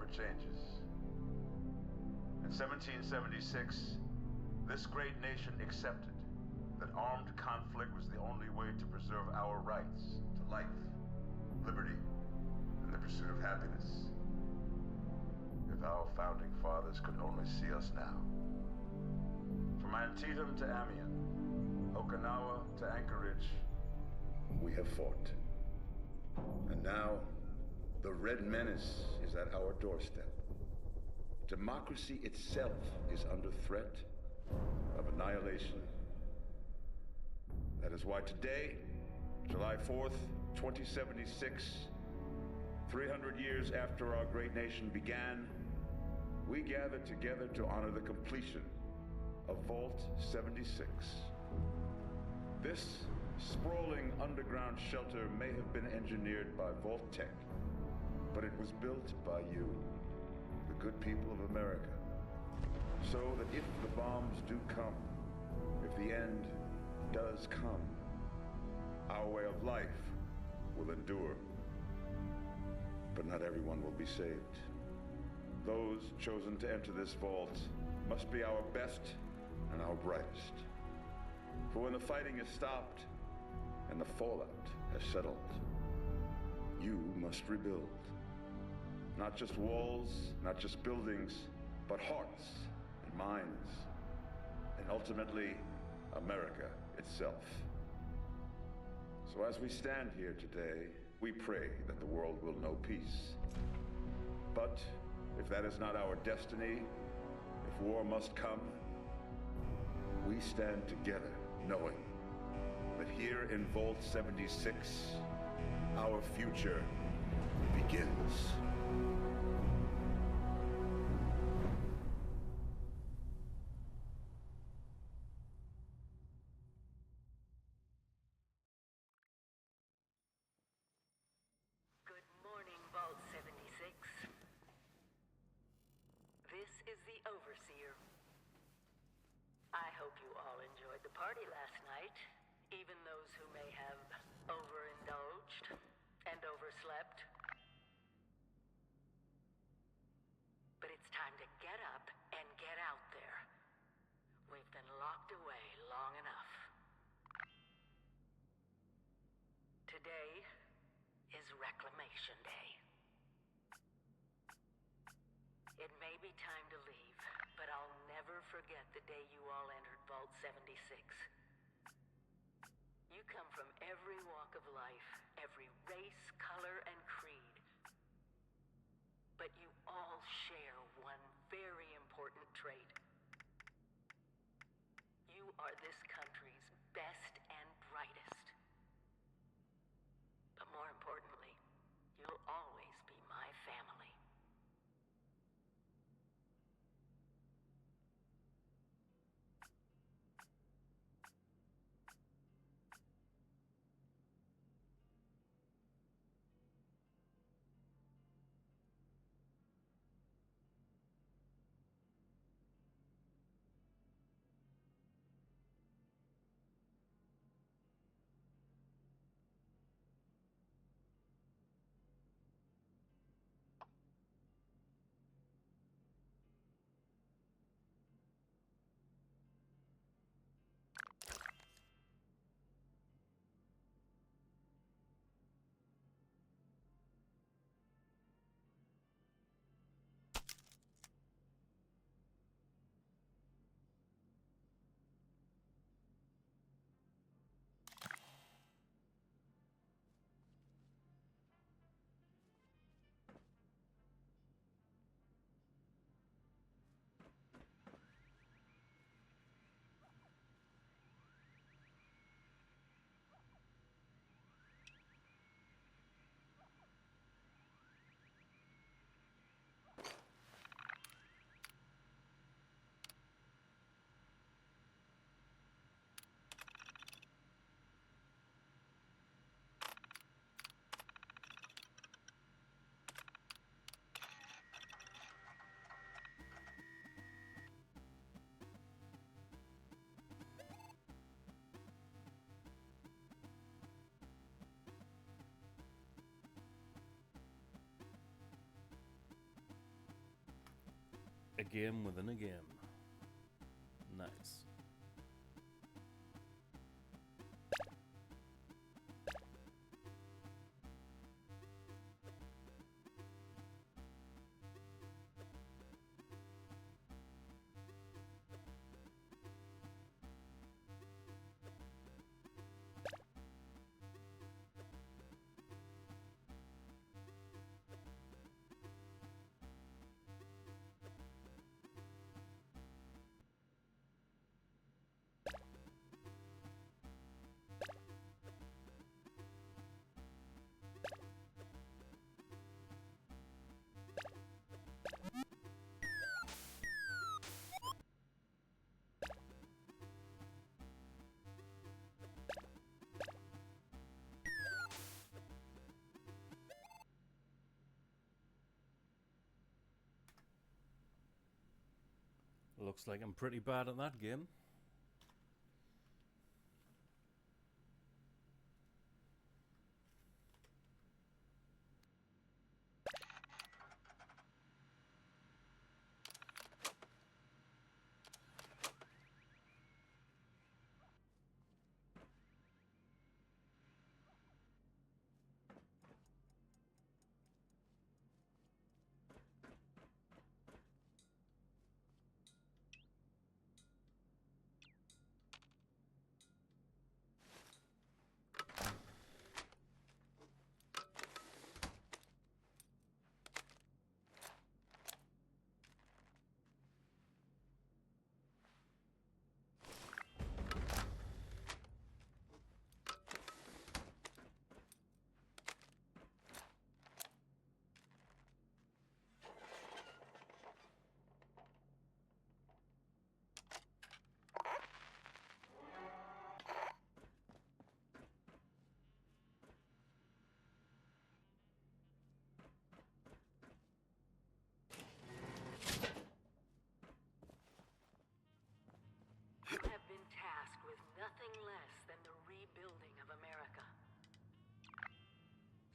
for changes. In 1776, this great nation accepted that armed conflict was the only way to preserve our rights to life, liberty, and the pursuit of happiness. If our founding fathers could only see us now. From Antietam to Amiens, Okinawa to Anchorage, we have fought. And now, the Red Menace is at our doorstep. Democracy itself is under threat of annihilation. That is why today, July 4th, 2076, 300 years after our great nation began, we gather together to honor the completion of Vault 76. This sprawling underground shelter may have been engineered by Vault Tech, but it was built by you, the good people of America, so that if the bombs do come, if the end does come, our way of life will endure. But not everyone will be saved. Those chosen to enter this vault must be our best and our brightest. For when the fighting is stopped and the fallout has settled, you must rebuild. Not just walls, not just buildings, but hearts and minds, and ultimately, America itself. So as we stand here today, we pray that the world will know peace. But if that is not our destiny, if war must come, we stand together knowing that here in Vault 76, our future begins. Good morning, Vault 76. This is the Overseer. I hope you all enjoyed the party last night, even those who may have overindulged and overslept. But it's time to get up and get out there. We've been locked away long enough. Today is Reclamation Day. It may be time to leave, but I'll never forget the day you all entered Vault 76. You come from every walk of life, every race, color, and creed. But you all share one very important trait. You are this country's best and brightest. But more importantly, you'll always be my family. A game within a game. Nice. Looks like I'm pretty bad at that game. Have been tasked with nothing less than the rebuilding of America.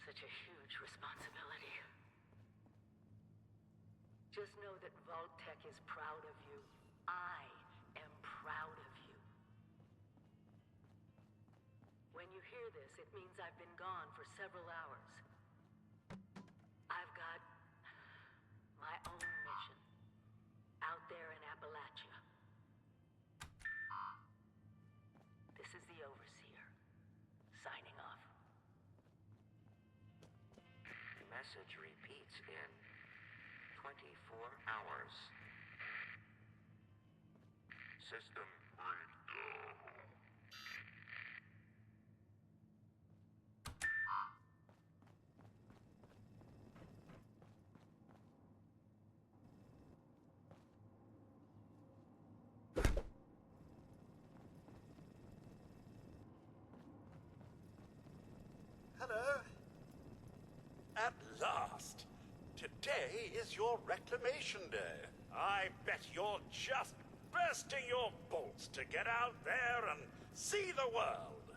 Such a huge responsibility. Just know that Vault-Tec is proud of you. I am proud of you. When you hear this, it means I've been gone for several hours. I've got my own mission out there in Appalachia. This is the Overseer, signing off. Message repeats in 24 hours. System breakdown. Hello? At last! Today is your reclamation day. I bet you're just bursting your bolts to get out there and see the world.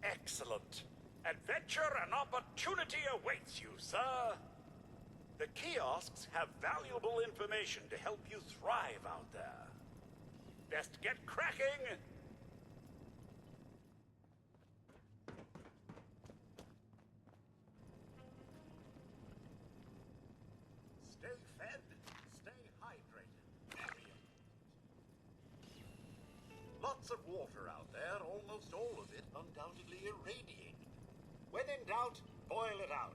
Excellent. Adventure and opportunity awaits you, sir. The kiosks have valuable information to help you thrive out there. Best get cracking! Stay fed, stay hydrated. Very important. Lots of water out there, almost all of it undoubtedly irradiated. When in doubt, boil it out.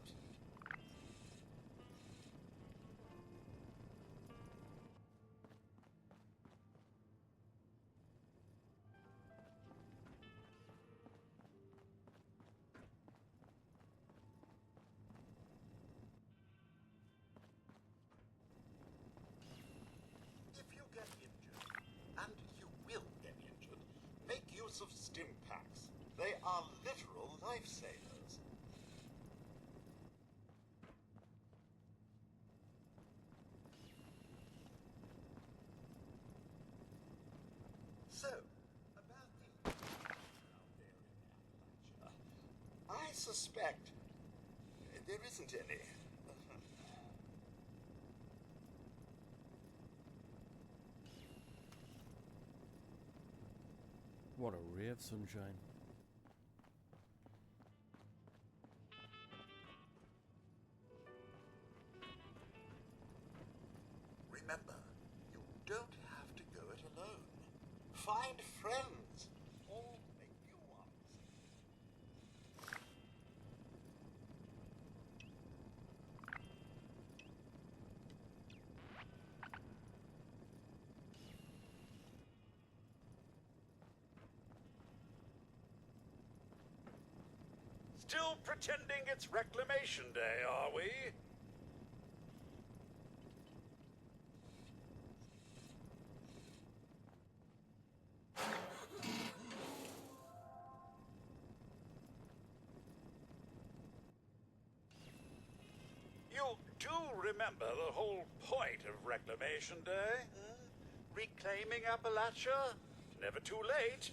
If you get injured, and you will get injured, make use of stim packs. They are literal lifesavers. So, about the out there in Appalachia, I suspect respect. There isn't any. What a ray of sunshine. Remember, you don't have to go it alone. Find friends, or make new ones. Still pretending it's Reclamation Day, are we? You do remember the whole point of Reclamation Day? Reclaiming Appalachia? Never too late.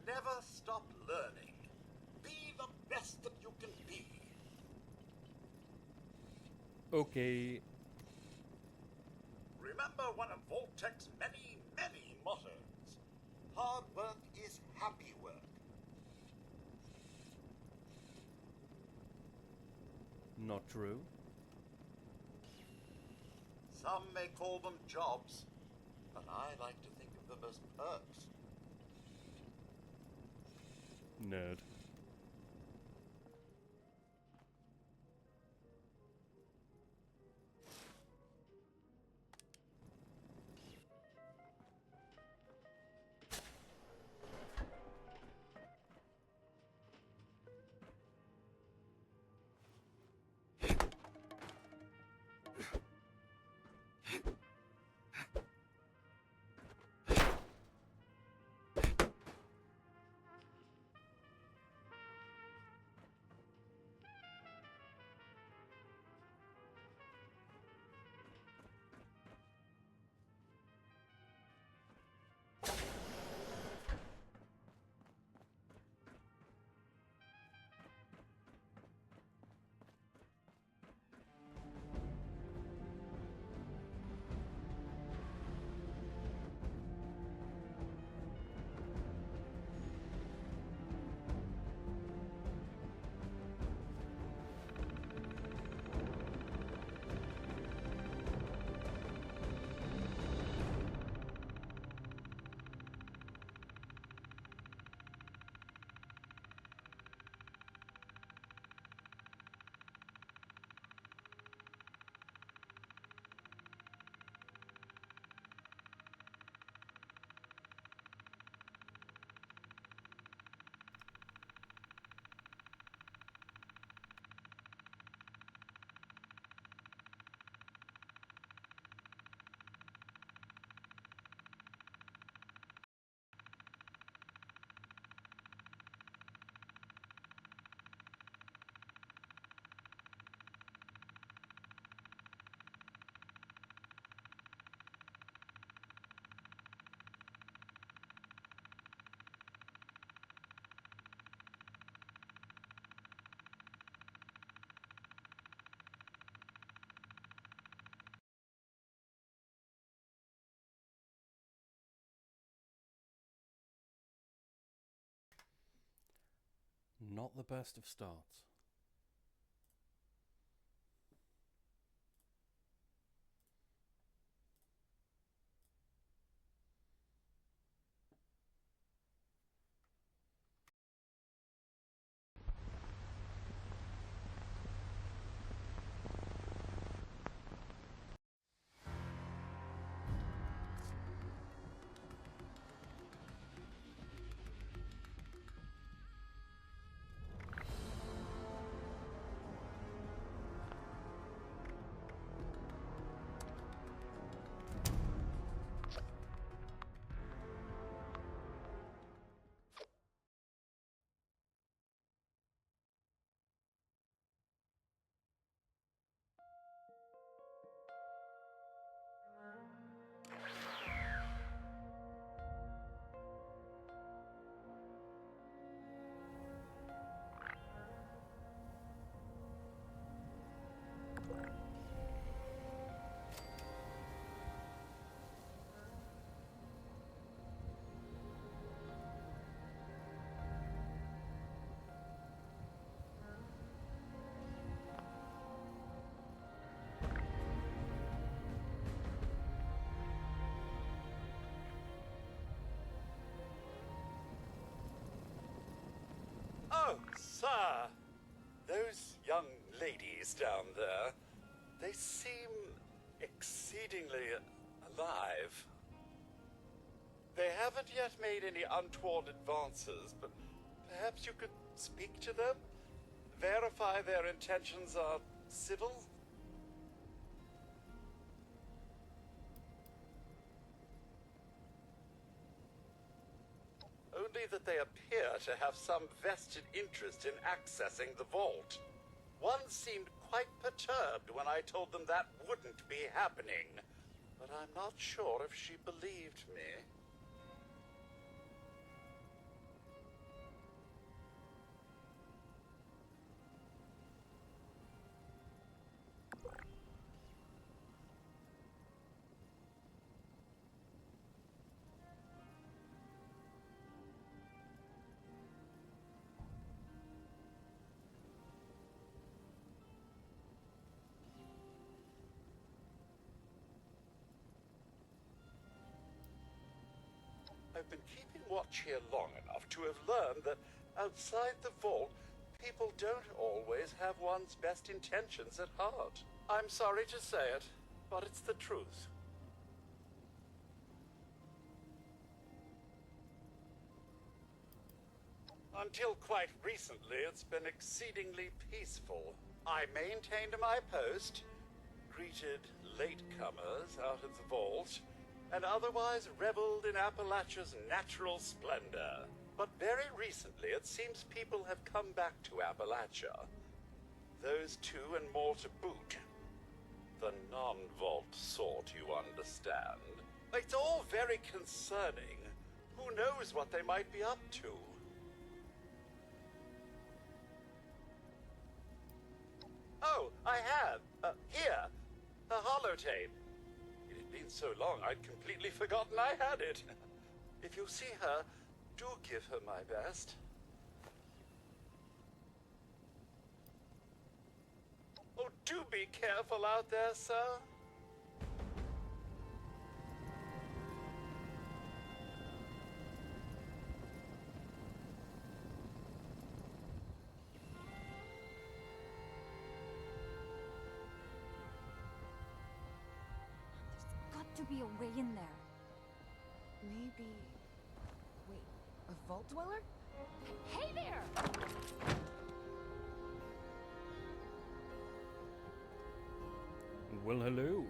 Never stop learning. Be the best that you can be. Okay. Remember one of Voltec's many, many mottos. Hard work is happy work. Not true. Some may call them jobs, but I like to think of them as perks. Nerd. not the best of starts. Oh, sir, those young ladies down there, they seem exceedingly alive. They haven't yet made any untoward advances, but perhaps you could speak to them? Verify their intentions are civil? Only that they appear to have some vested interest in accessing the vault. One seemed quite perturbed when I told them that wouldn't be happening, but I'm not sure if she believed me. I've been keeping watch here long enough to have learned that outside the vault, people don't always have one's best intentions at heart. I'm sorry to say it, but it's the truth. Until quite recently, it's been exceedingly peaceful. I maintained my post, greeted latecomers out of the vault, and otherwise reveled in Appalachia's natural splendor. But very recently, it seems people have come back to Appalachia. Those two and more to boot. The non-vault sort, you understand. It's all very concerning. Who knows what they might be up to? Oh, I have. Here. A holotape. It had been so long, I'd completely forgotten I had it. If you see her, do give her my best. Oh, do be careful out there, sir. Got to be a way in there. Maybe... Wait, a vault dweller? Hey there! Well, hello.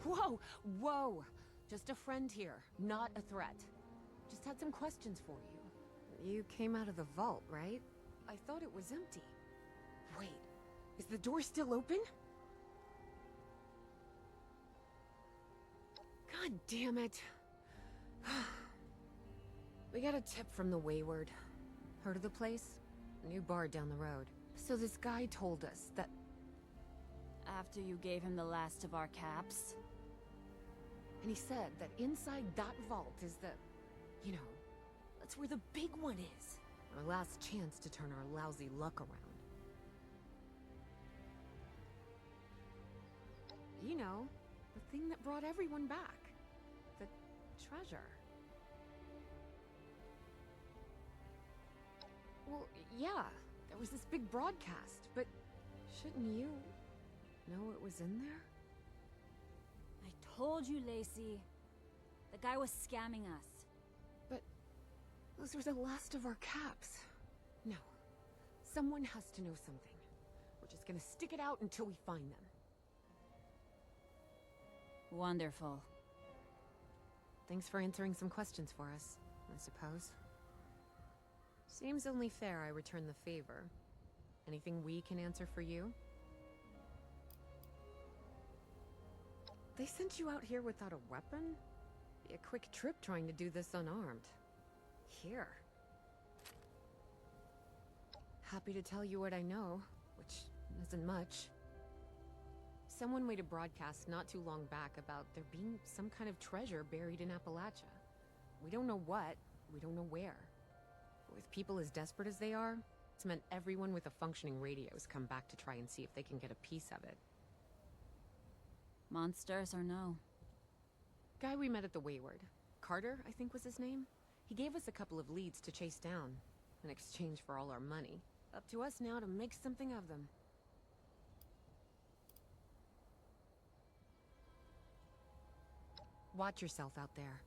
Whoa! Whoa! Just a friend here, not a threat. Just had some questions for you. You came out of the vault, right? I thought it was empty. Wait, is the door still open? God damn it. We got a tip from the Wayward. Heard of the place? New bar down the road. So this guy told us that... After you gave him the last of our caps? And he said that inside that vault is the... You know, that's where the big one is. Our last chance to turn our lousy luck around. You know, the thing that brought everyone back. The treasure. Well, yeah, there was this big broadcast, but shouldn't you know it was in there? I told you, Lacey. The guy was scamming us. But those were the last of our caps. No. Someone has to know something. We're just gonna stick it out until we find them. Wonderful. Thanks for answering some questions for us, I suppose. Seems only fair I return the favor. Anything we can answer for you? They sent you out here without a weapon? Be a quick trip trying to do this unarmed. Here. Happy to tell you what I know, which isn't much. Someone made a broadcast not too long back about there being some kind of treasure buried in Appalachia. We don't know what, we don't know where. With people as desperate as they are, it's meant everyone with a functioning radio has come back to try and see if they can get a piece of it. Monsters or no? Guy we met at the Wayward. Carter, I think was his name. He gave us a couple of leads to chase down, in exchange for all our money. Up to us now to make something of them. Watch yourself out there.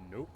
Nope.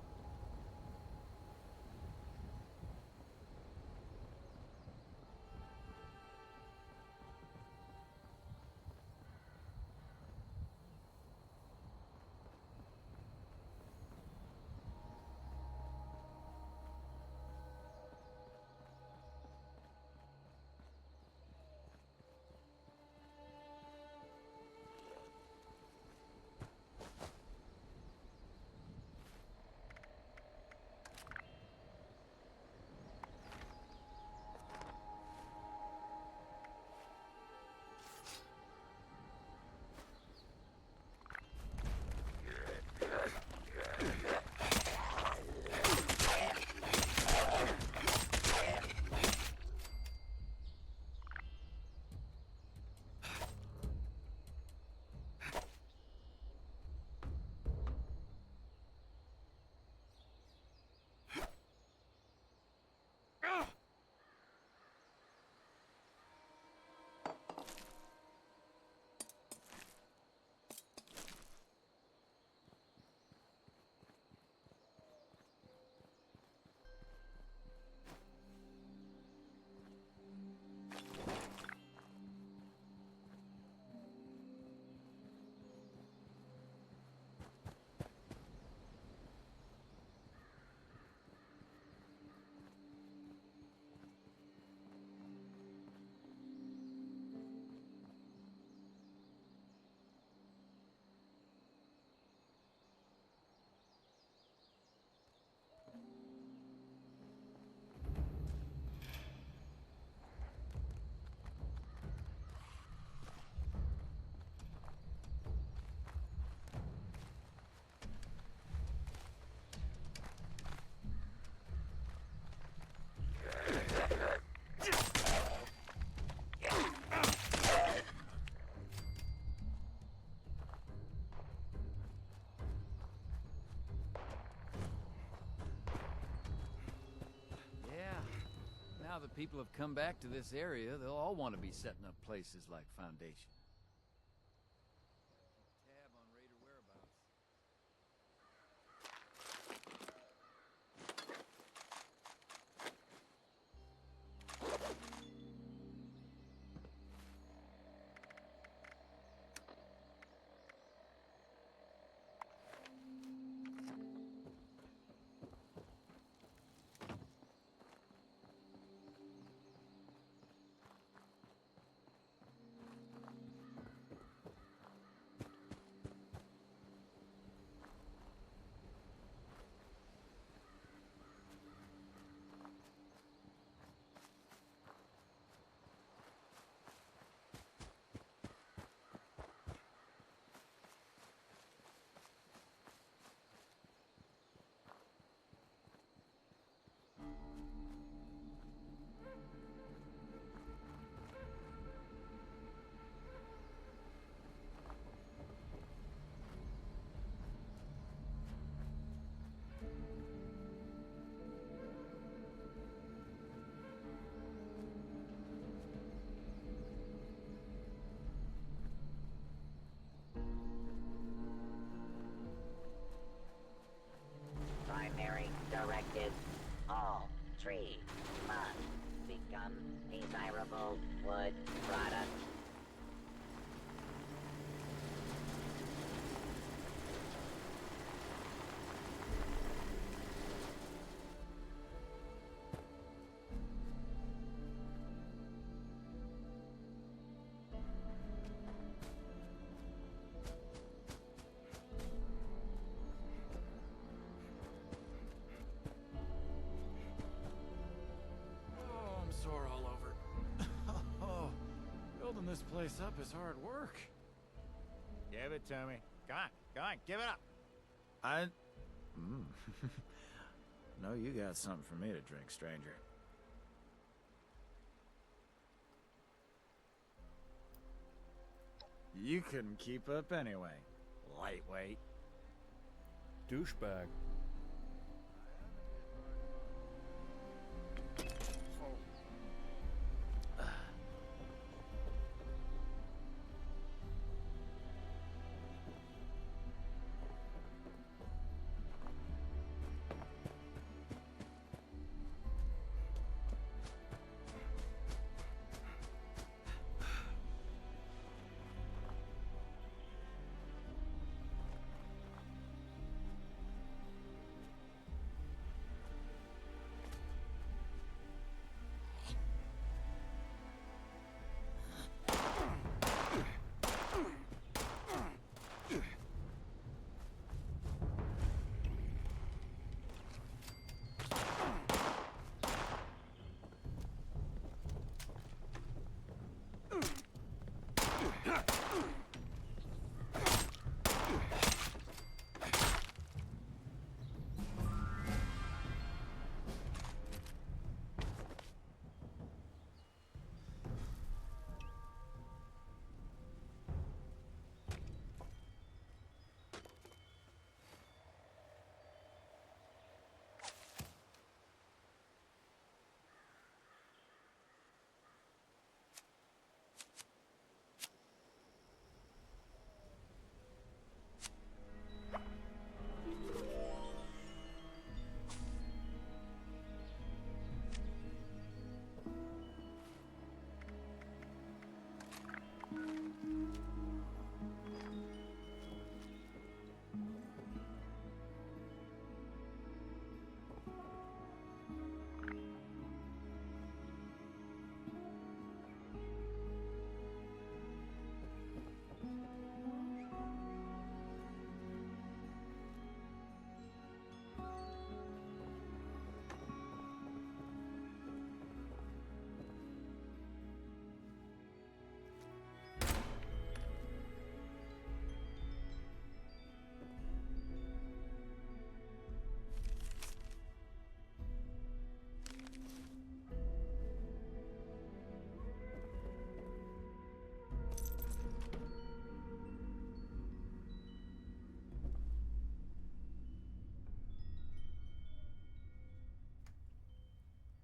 Now that people have come back to this area, they'll all want to be setting up places like Foundation. Keep tab on raider whereabouts. this place up is hard work. Give it to me. Go on, give it up. I... No, you got something for me to drink, stranger. You couldn't keep up anyway. Lightweight. Douchebag.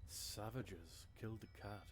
Savages killed the cat.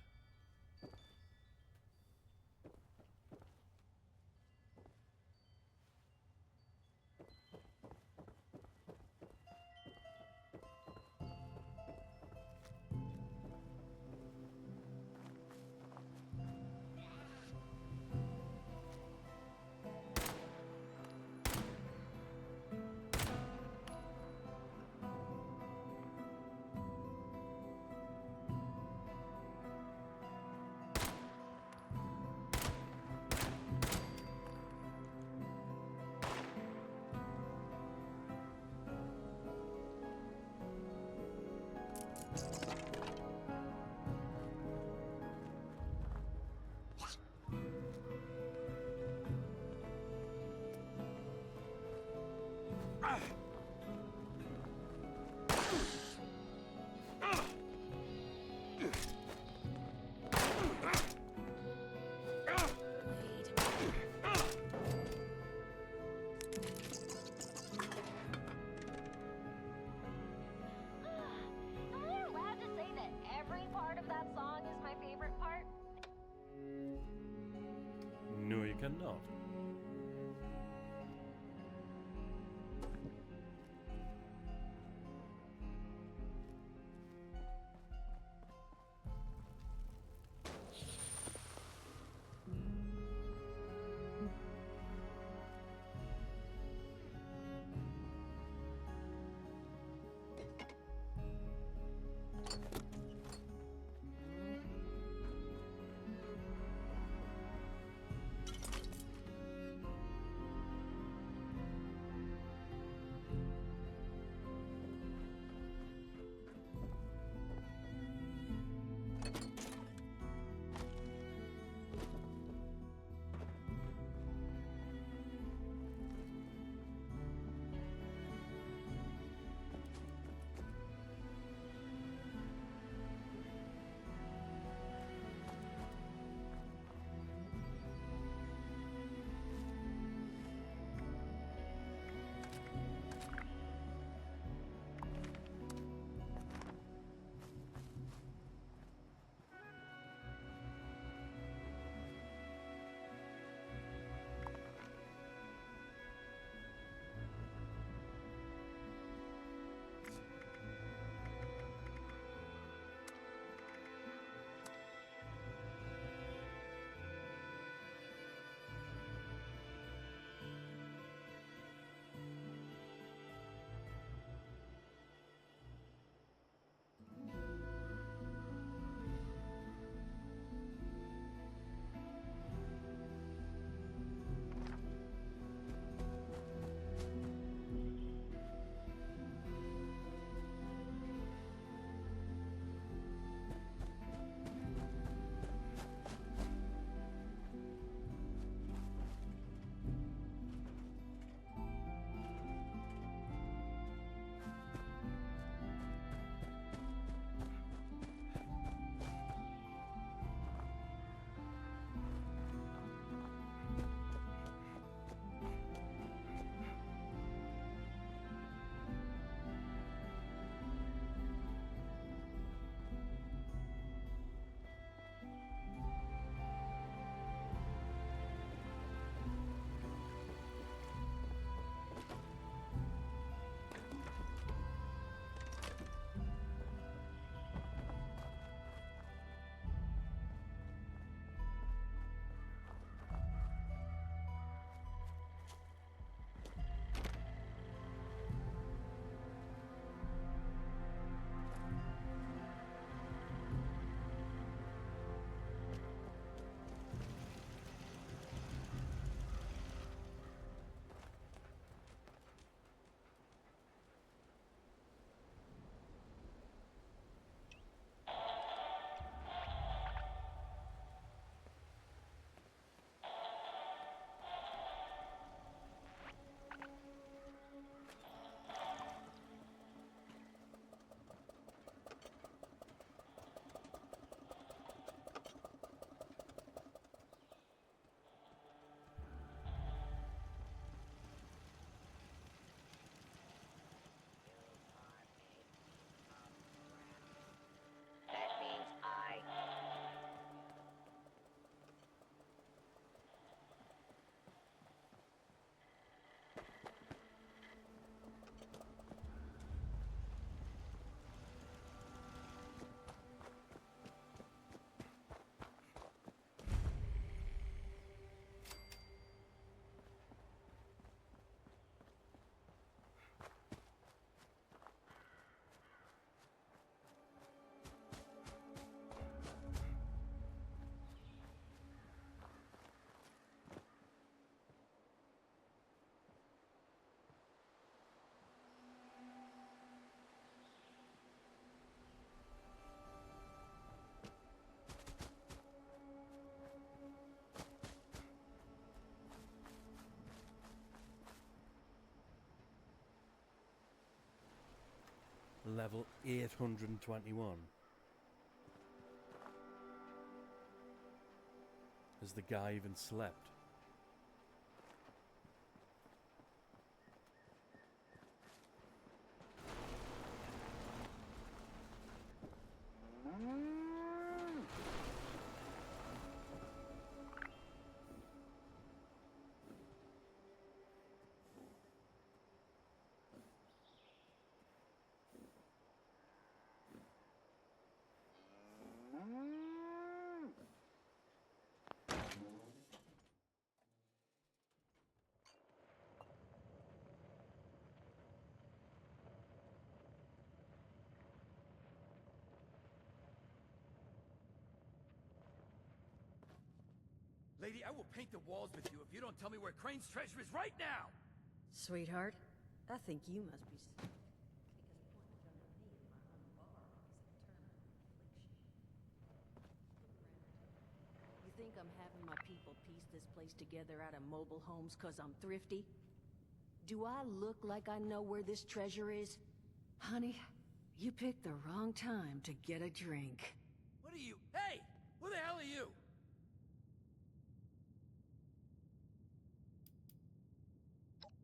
No, you cannot. Level 821. Has the guy even slept? Lady, I will paint the walls with you if you don't tell me where Crane's treasure is right now! Sweetheart, I think you must be... You think I'm having my people piece this place together out of mobile homes 'cause I'm thrifty? Do I look like I know where this treasure is? Honey, you picked the wrong time to get a drink. What are you? Hey! Who the hell are you?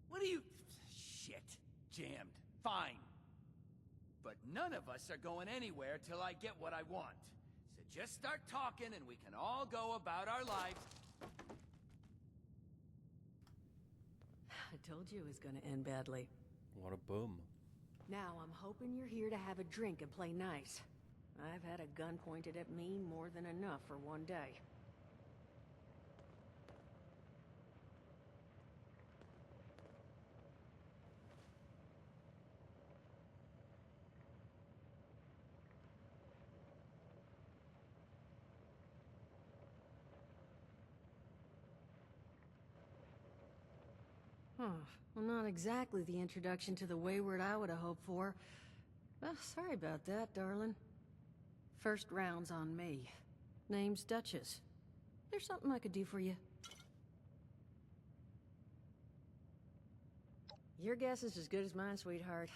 What are you... Shit. Jammed. Fine. But none of us are going anywhere till I get what I want. So just start talking and we can all go about our lives. I told you it was gonna end badly. What a bum. Now I'm hoping you're here to have a drink and play nice. I've had a gun pointed at me more than enough for one day. Well, not exactly the introduction to the Wayward I would have hoped for. Well, sorry about that, darling. First round's on me. Name's Duchess. There's something I could do for you. Your guess is as good as mine, sweetheart.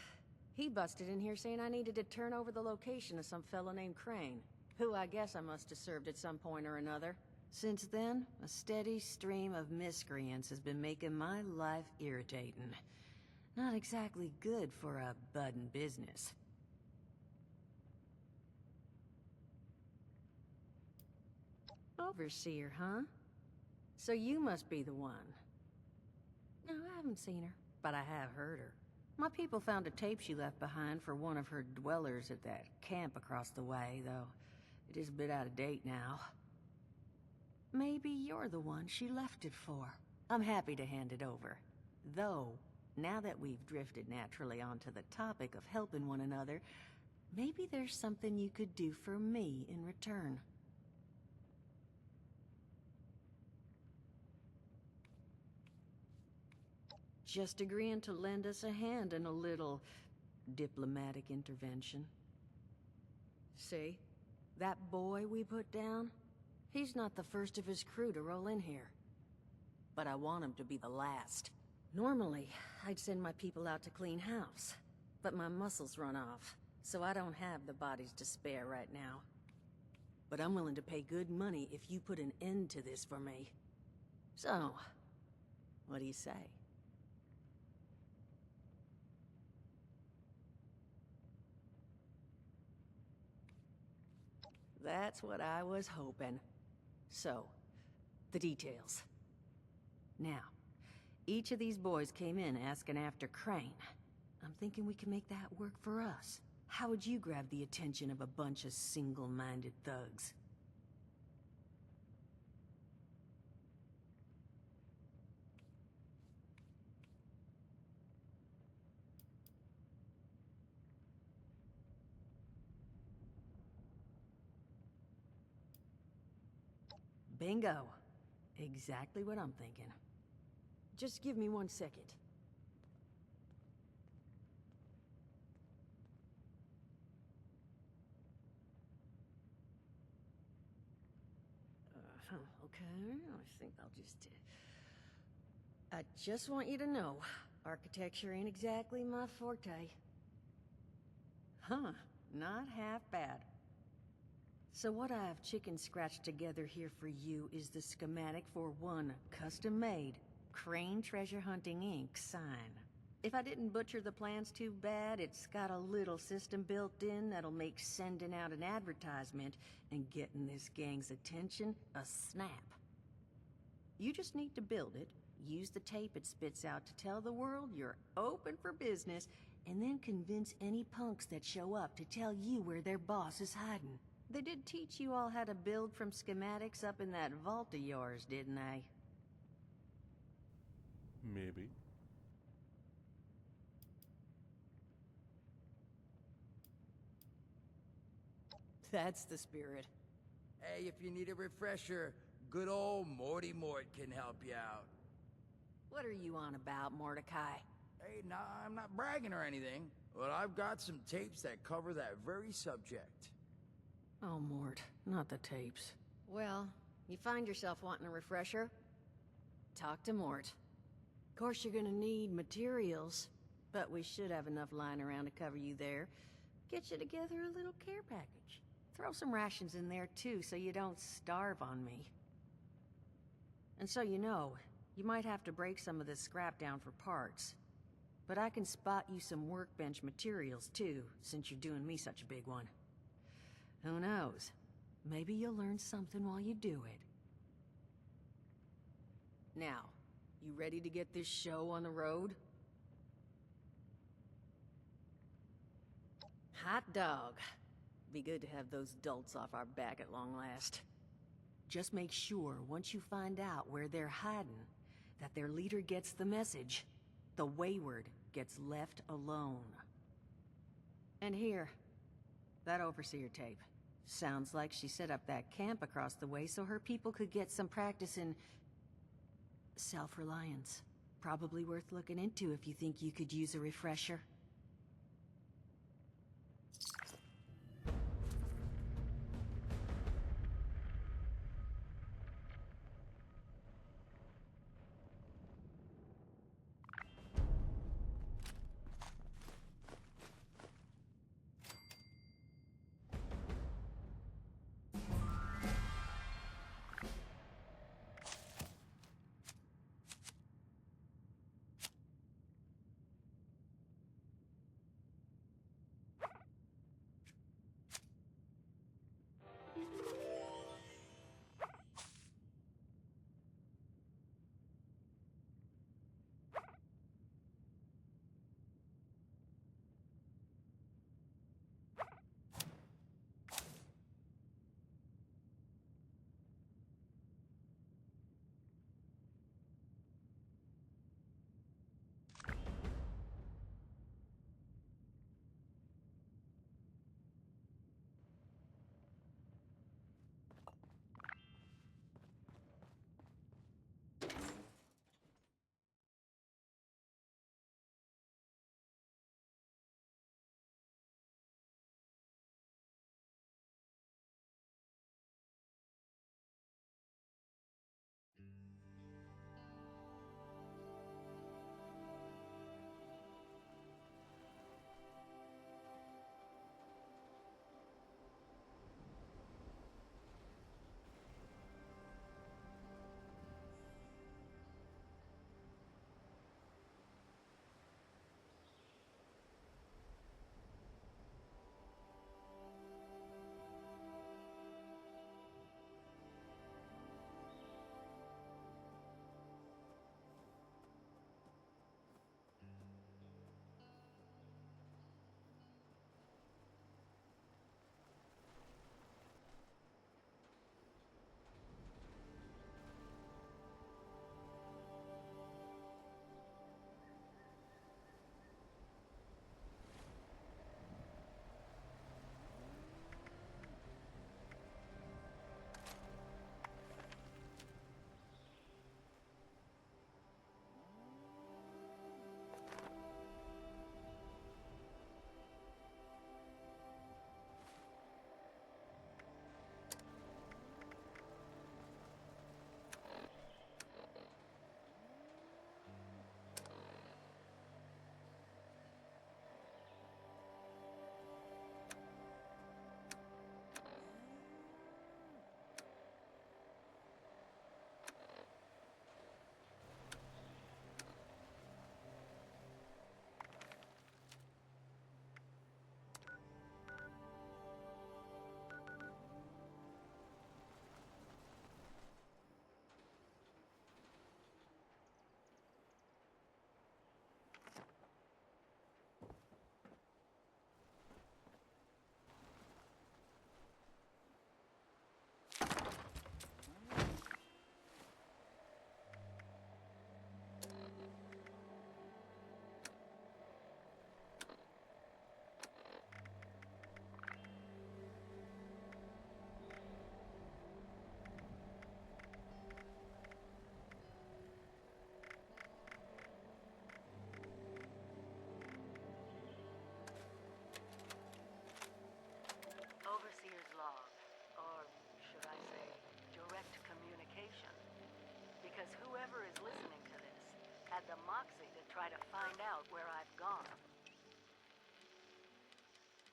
He busted in here saying I needed to turn over the location of some fellow named Crane, who I guess I must have served at some point or another. Since then, a steady stream of miscreants has been making my life irritating. Not exactly good for a budding business. Overseer, huh? So you must be the one. No, I haven't seen her, but I have heard her. My people found a tape she left behind for one of her dwellers at that camp across the way, though it is a bit out of date now. Maybe you're the one she left it for. I'm happy to hand it over. Though, now that we've drifted naturally onto the topic of helping one another, maybe there's something you could do for me in return. Just agreeing to lend us a hand in a little diplomatic intervention. See? That boy we put down? He's not the first of his crew to roll in here. But I want him to be the last. Normally, I'd send my people out to clean house. But my muscles run off, so I don't have the bodies to spare right now. But I'm willing to pay good money if you put an end to this for me. So, what do you say? That's what I was hoping. So, the details. Now, each of these boys came in asking after Crane. I'm thinking we can make that work for us. How would you grab the attention of a bunch of single-minded thugs? Bingo. Exactly what I'm thinking. Just give me 1 second. Okay, I think I'll just... I just want you to know, architecture ain't exactly my forte. Huh, not half bad. So what I have chicken scratched together here for you is the schematic for one custom-made Crane Treasure Hunting Inc. sign. If I didn't butcher the plans too bad, it's got a little system built in that'll make sending out an advertisement and getting this gang's attention a snap. You just need to build it, use the tape it spits out to tell the world you're open for business, and then convince any punks that show up to tell you where their boss is hiding. They did teach you all how to build from schematics up in that vault of yours, didn't they? Maybe. That's the spirit. Hey, if you need a refresher, good old Morty Mort can help you out. What are you on about, Mordecai? Hey, nah, I'm not bragging or anything, but I've got some tapes that cover that very subject. Oh, Mort, not the tapes. Well, you find yourself wanting a refresher? Talk to Mort. Of course you're gonna need materials, but we should have enough lying around to cover you there. Get you together a little care package. Throw some rations in there too, so you don't starve on me. And so you know, you might have to break some of this scrap down for parts. But I can spot you some workbench materials too, since you're doing me such a big one. Who knows? Maybe you'll learn something while you do it. Now, you ready to get this show on the road? Hot dog. Be good to have those dolts off our back at long last. Just make sure, once you find out where they're hiding, that their leader gets the message. The wayward gets left alone. And here, that overseer tape. Sounds like she set up that camp across the way so her people could get some practice in self-reliance. Probably worth looking into if you think you could use a refresher. moxie to try to find out where I've gone.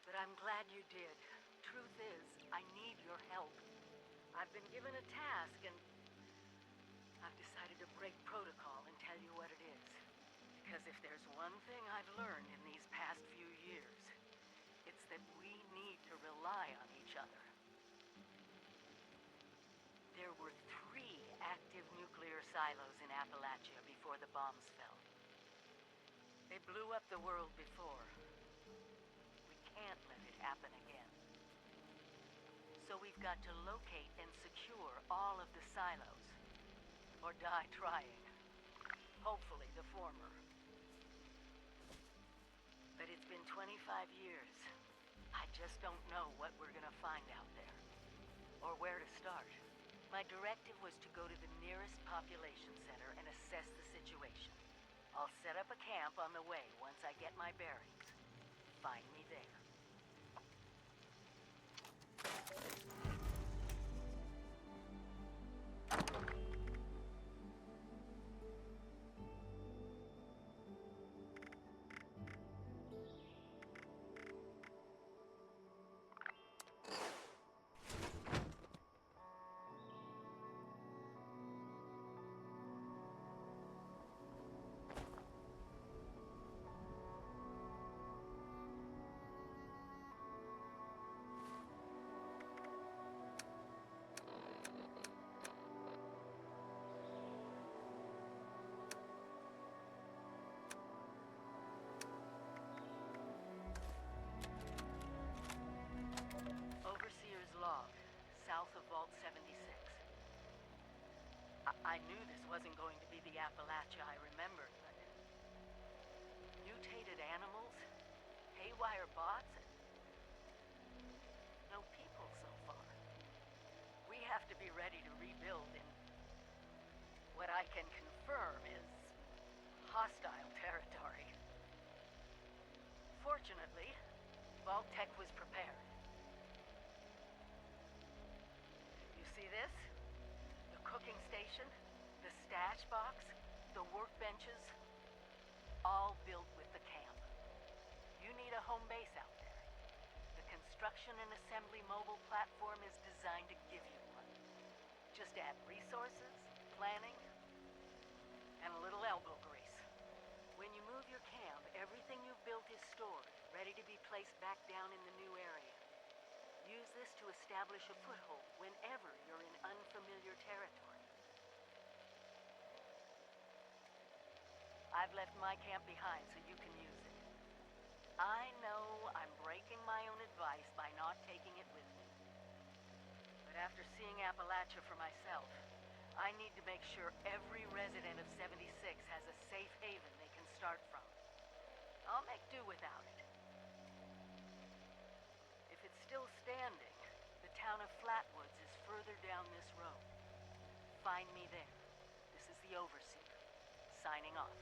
But I'm glad you did. Truth is, I need your help. I've been given a task and I've decided to break protocol and tell you what it is. Because if there's one thing I've learned in these past few years, it's that we need to rely on each other. There were 3 active nuclear silos in Appalachia before the bombs fell. They blew up the world before. We can't let it happen again. So we've got to locate and secure all of the silos. Or die trying. Hopefully the former. But it's been 25 years. I just don't know what we're gonna find out there. Or where to start. My directive was to go to the nearest population center and assess the situation. I'll set up a camp on the way once I get my bearings. Find me there. Overseer's log, south of Vault 76. I knew this wasn't going to be the Appalachia I remembered, but... mutated animals, haywire bots, and... no people so far. We have to be ready to rebuild in... what I can confirm is... hostile territory. Fortunately, Vault Tech was prepared. You see this? The cooking station, the stash box, the workbenches, all built with the camp. You need a home base out there. The construction and assembly mobile platform is designed to give you one. Just add resources, planning, and a little elbow grease. When you move your camp, everything you've built is stored, ready to be placed back down in the new area. Use this to establish a foothold whenever you're in unfamiliar territory. I've left my camp behind so you can use it. I know I'm breaking my own advice by not taking it with me. But after seeing Appalachia for myself, I need to make sure every resident of 76 has a safe haven they can start from. I'll make do without it. If it's still standing, the town of Flatwoods is further down this road. Find me there. This is the Overseer, signing off.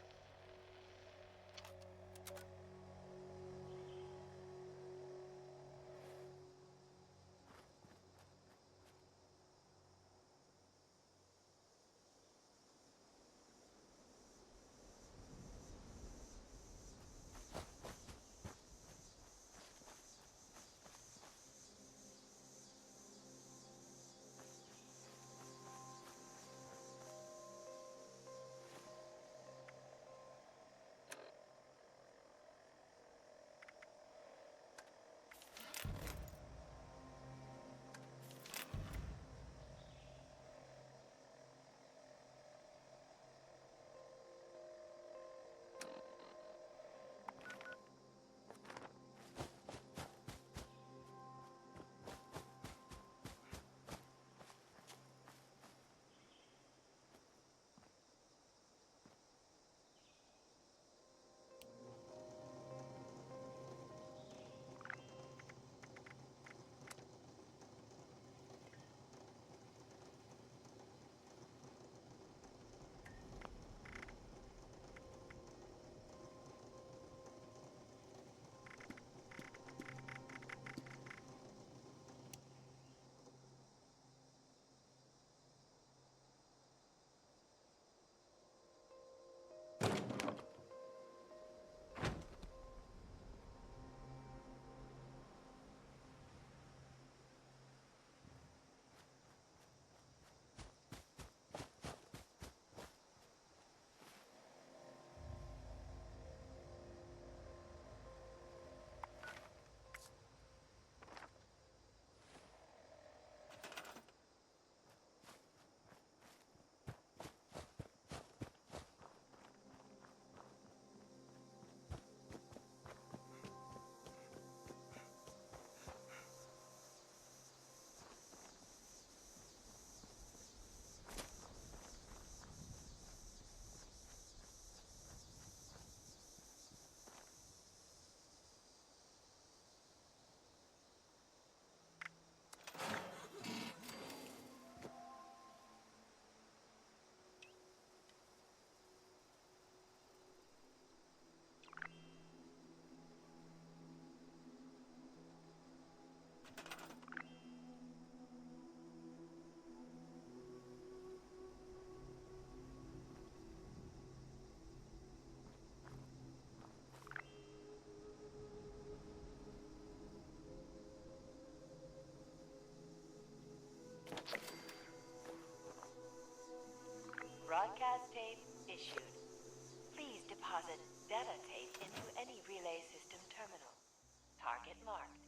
broadcast tape issued. Please deposit data tape into any relay system terminal. Target marked.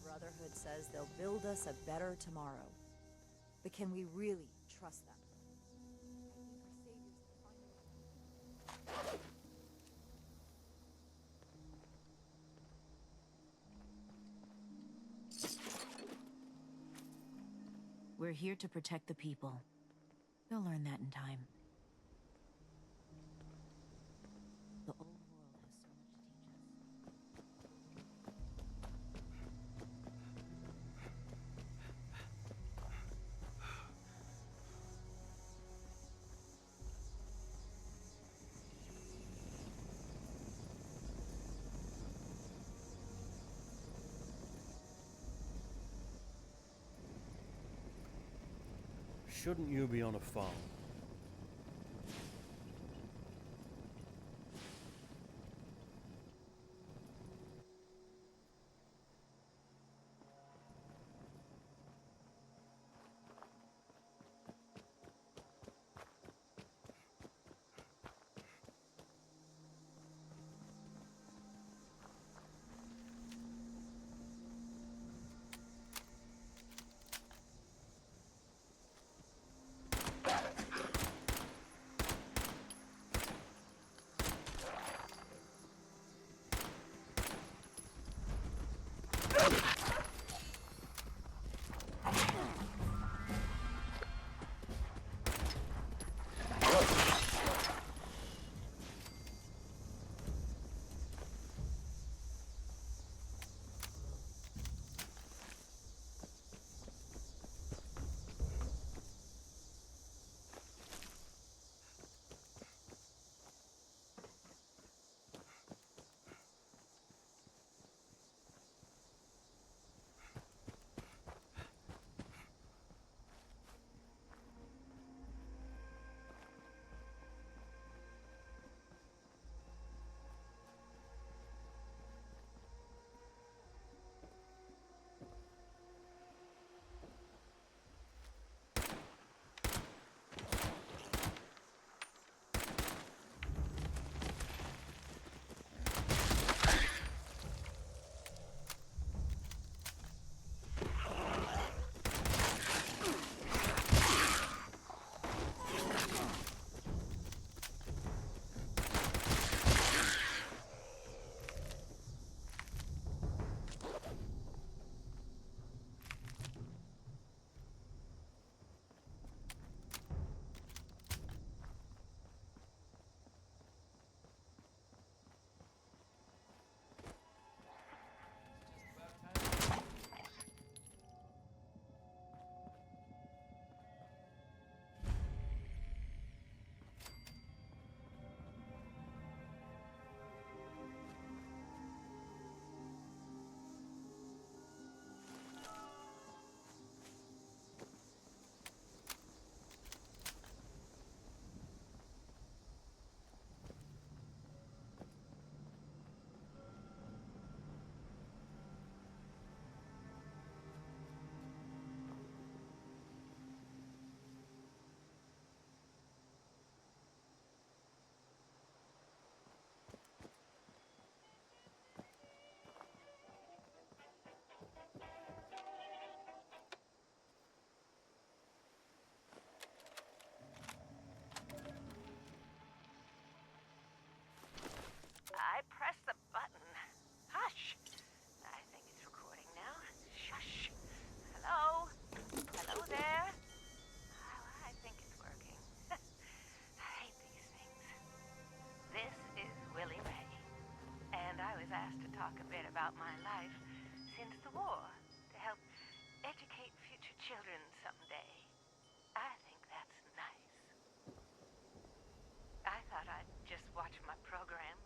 Brotherhood says they'll build us a better tomorrow. But can we really trust them? We're here to protect the people. They'll learn that in time. The old world has so much to teach us. Shouldn't you be on a farm? I pressed the button. Hush! I think it's recording now. Shush! Hello? Hello there? Oh, I think it's working. I hate these things. This is Willie Ray, and I was asked to talk a bit about my life since the war to help educate future children someday. I think that's nice. I thought I'd just watch my programs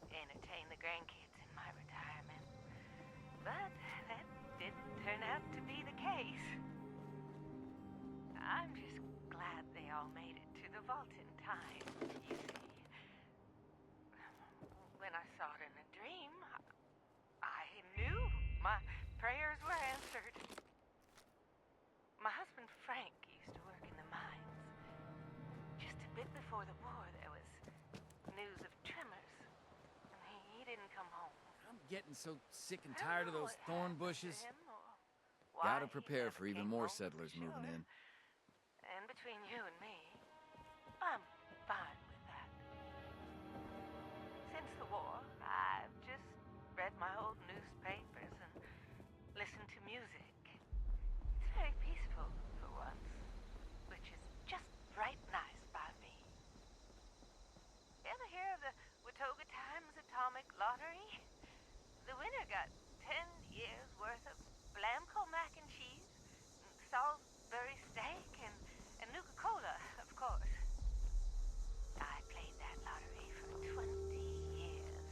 and entertain the grandkids in my retirement. But that didn't turn out to be the case. I'm just glad they all made it to the vault in time, you see. When I saw it in a dream, I knew my prayers were answered. My husband Frank used to work in the mines. Just a bit before the war, there was news of tremors. He didn't come home. I'm getting so sick and tired of those thorn bushes. Gotta prepare for even more settlers moving in. And between you and me, I'm fine with that. Since the war, I've just read my old newspapers and listened to music. It's very peaceful for once, which is just right nice by me. Ever hear of the Watoga Times Atomic Lottery? The winner got 10 years worth of Blamco mac and cheese, Salisbury steak, and Nuka-Cola, of course. I played that lottery for 20 years,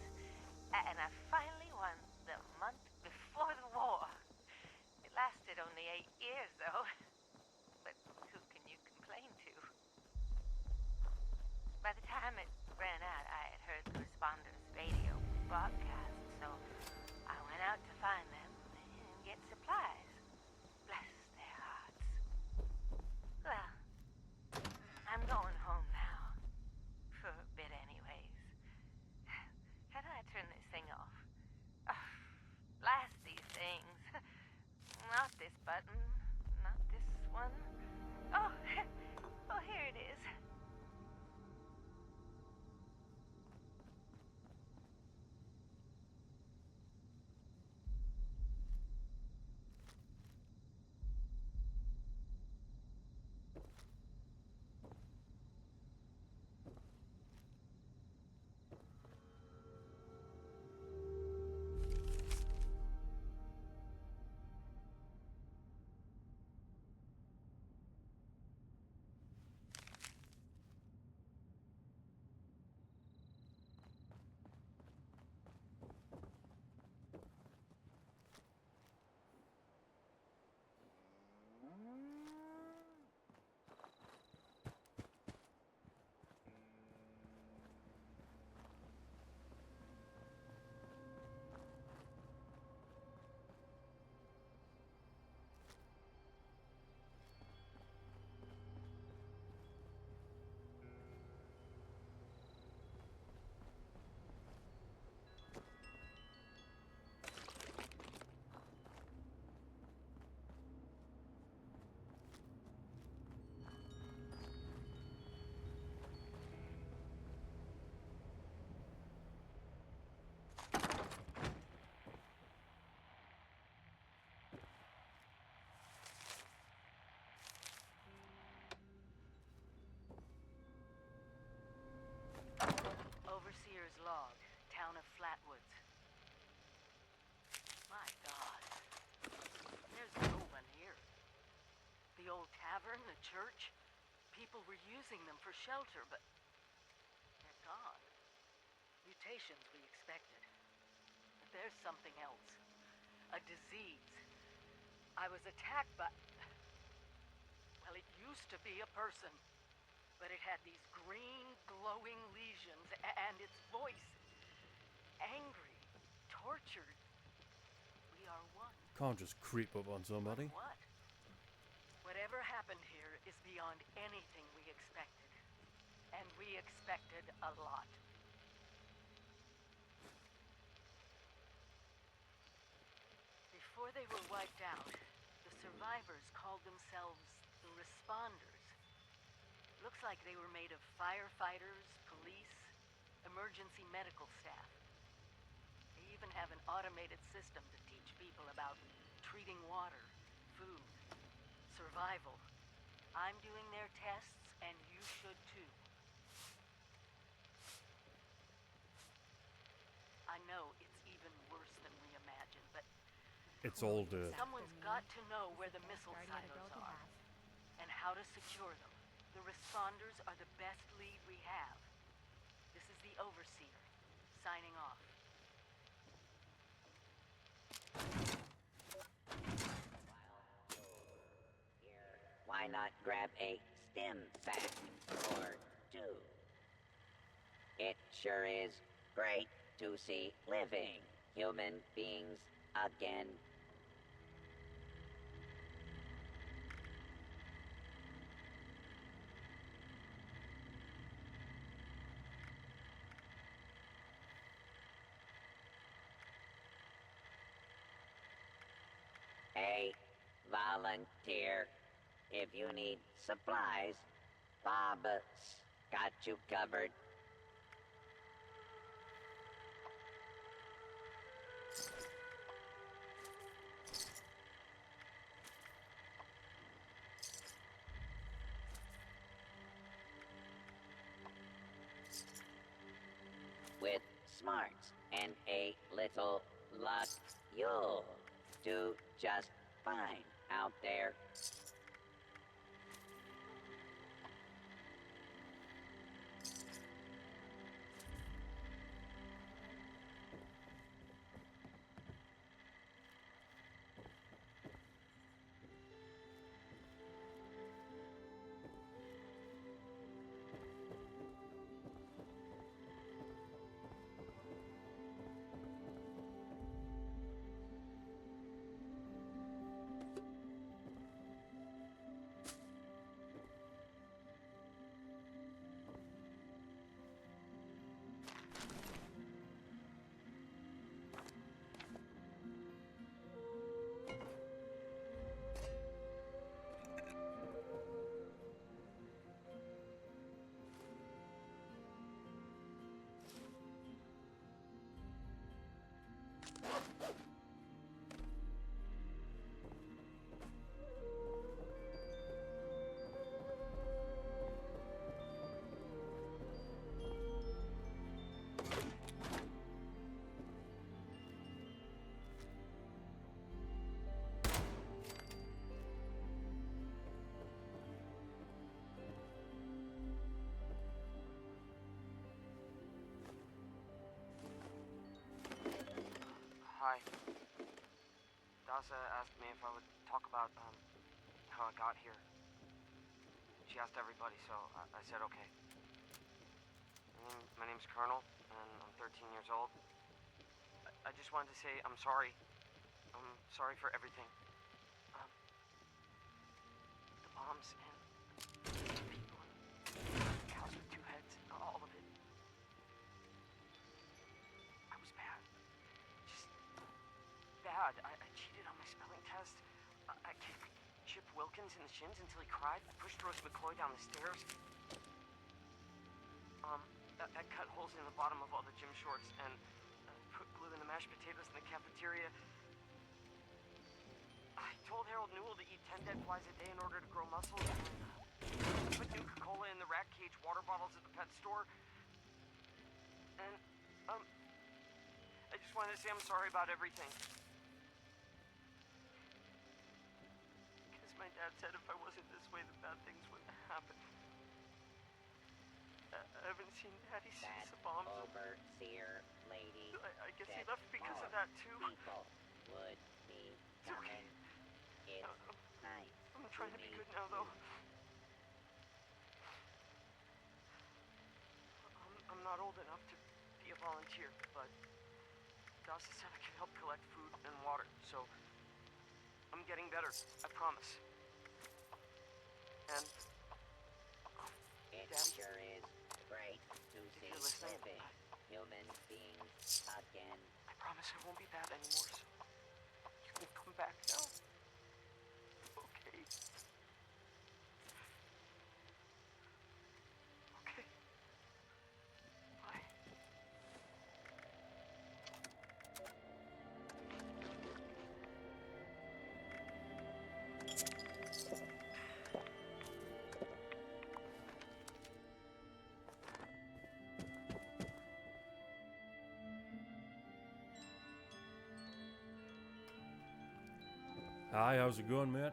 and I finally won the month before the war. It lasted only 8 years, though. But who can you complain to? By the time it ran out, I had heard the responders' radio broadcast, so I went out to find them and get supplies. Bless their hearts. Well, I'm going home now. For a bit anyways. How do I turn this thing off? Oh, blast these things. Not this button. Not this one. Oh, oh, here it is. tavern, the church. People were using them for shelter, but they're gone. Mutations we expected. But there's something else. A disease. I was attacked by... Well, it used to be a person. But it had these green, glowing lesions, and its voice... angry, tortured. We are one. Can't just creep up on somebody. What? Whatever happened here is beyond anything we expected. And we expected a lot. Before they were wiped out, the survivors called themselves the Responders. Looks like they were made of firefighters, police, emergency medical staff. They even have an automated system to teach people about treating water, food, survival. I'm doing their tests, and you should too. I know it's even worse than we imagined, but... It's all dirt. Someone's got to know where the missile silos are, and how to secure them. The Responders are the best lead we have. This is the Overseer, signing off. Why not grab a stim pack or two? It sure is great to see living human beings again. A volunteer. If you need supplies, Bob's got you covered. With smarts and a little luck, you'll do just fine out there. Hi. Daza asked me if I would talk about, how I got here. She asked everybody, so I said okay. My name's Colonel, and I'm 13 years old. I just wanted to say I'm sorry. I'm sorry for everything. The bombs and people and cows with two heads, all of it. I was bad. Just bad. I cheated on my spelling test. I kicked Chip Wilkins in the shins until he cried. I pushed Rose McCoy down the stairs. I cut holes in the bottom of all the gym shorts and put glue in the mashed potatoes in the cafeteria. I told Harold Newell to eat 10 dead flies a day in order to grow muscle. And put Nuka-Cola in the rat cage water bottles at the pet store. And, I just wanted to say I'm sorry about everything. Because My dad said if I wasn't this way, the bad things wouldn't happen. I haven't seen Daddy since the bombs. Overseer lady. I guess he left because of that too. People would be coming. Okay. It's nice. I'm trying to be good now, though. I'm not old enough to be a volunteer, but Dawson said I could help collect food and water, so I'm getting better. I promise. And it Daddy, sure is great to see living human beings again. I promise I won't be bad anymore, so you can come back now. Okay. Okay. Bye. Hi, how's it going, mate?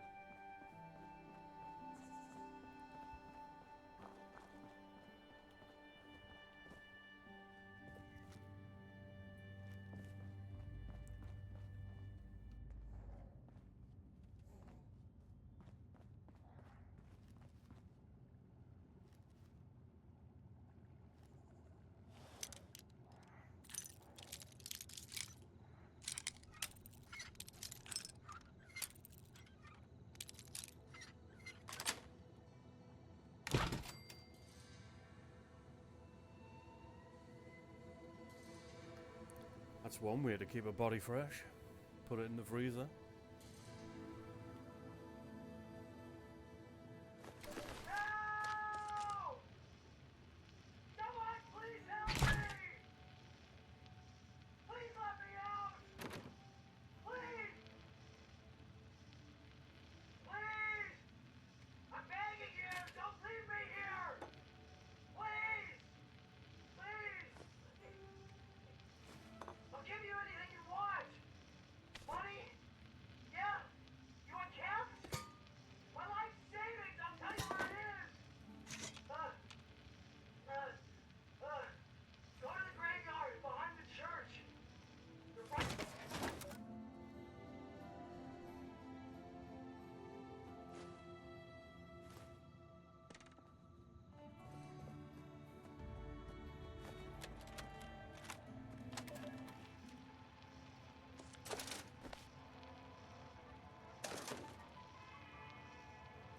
That's one way to keep a body fresh. Put it in the freezer.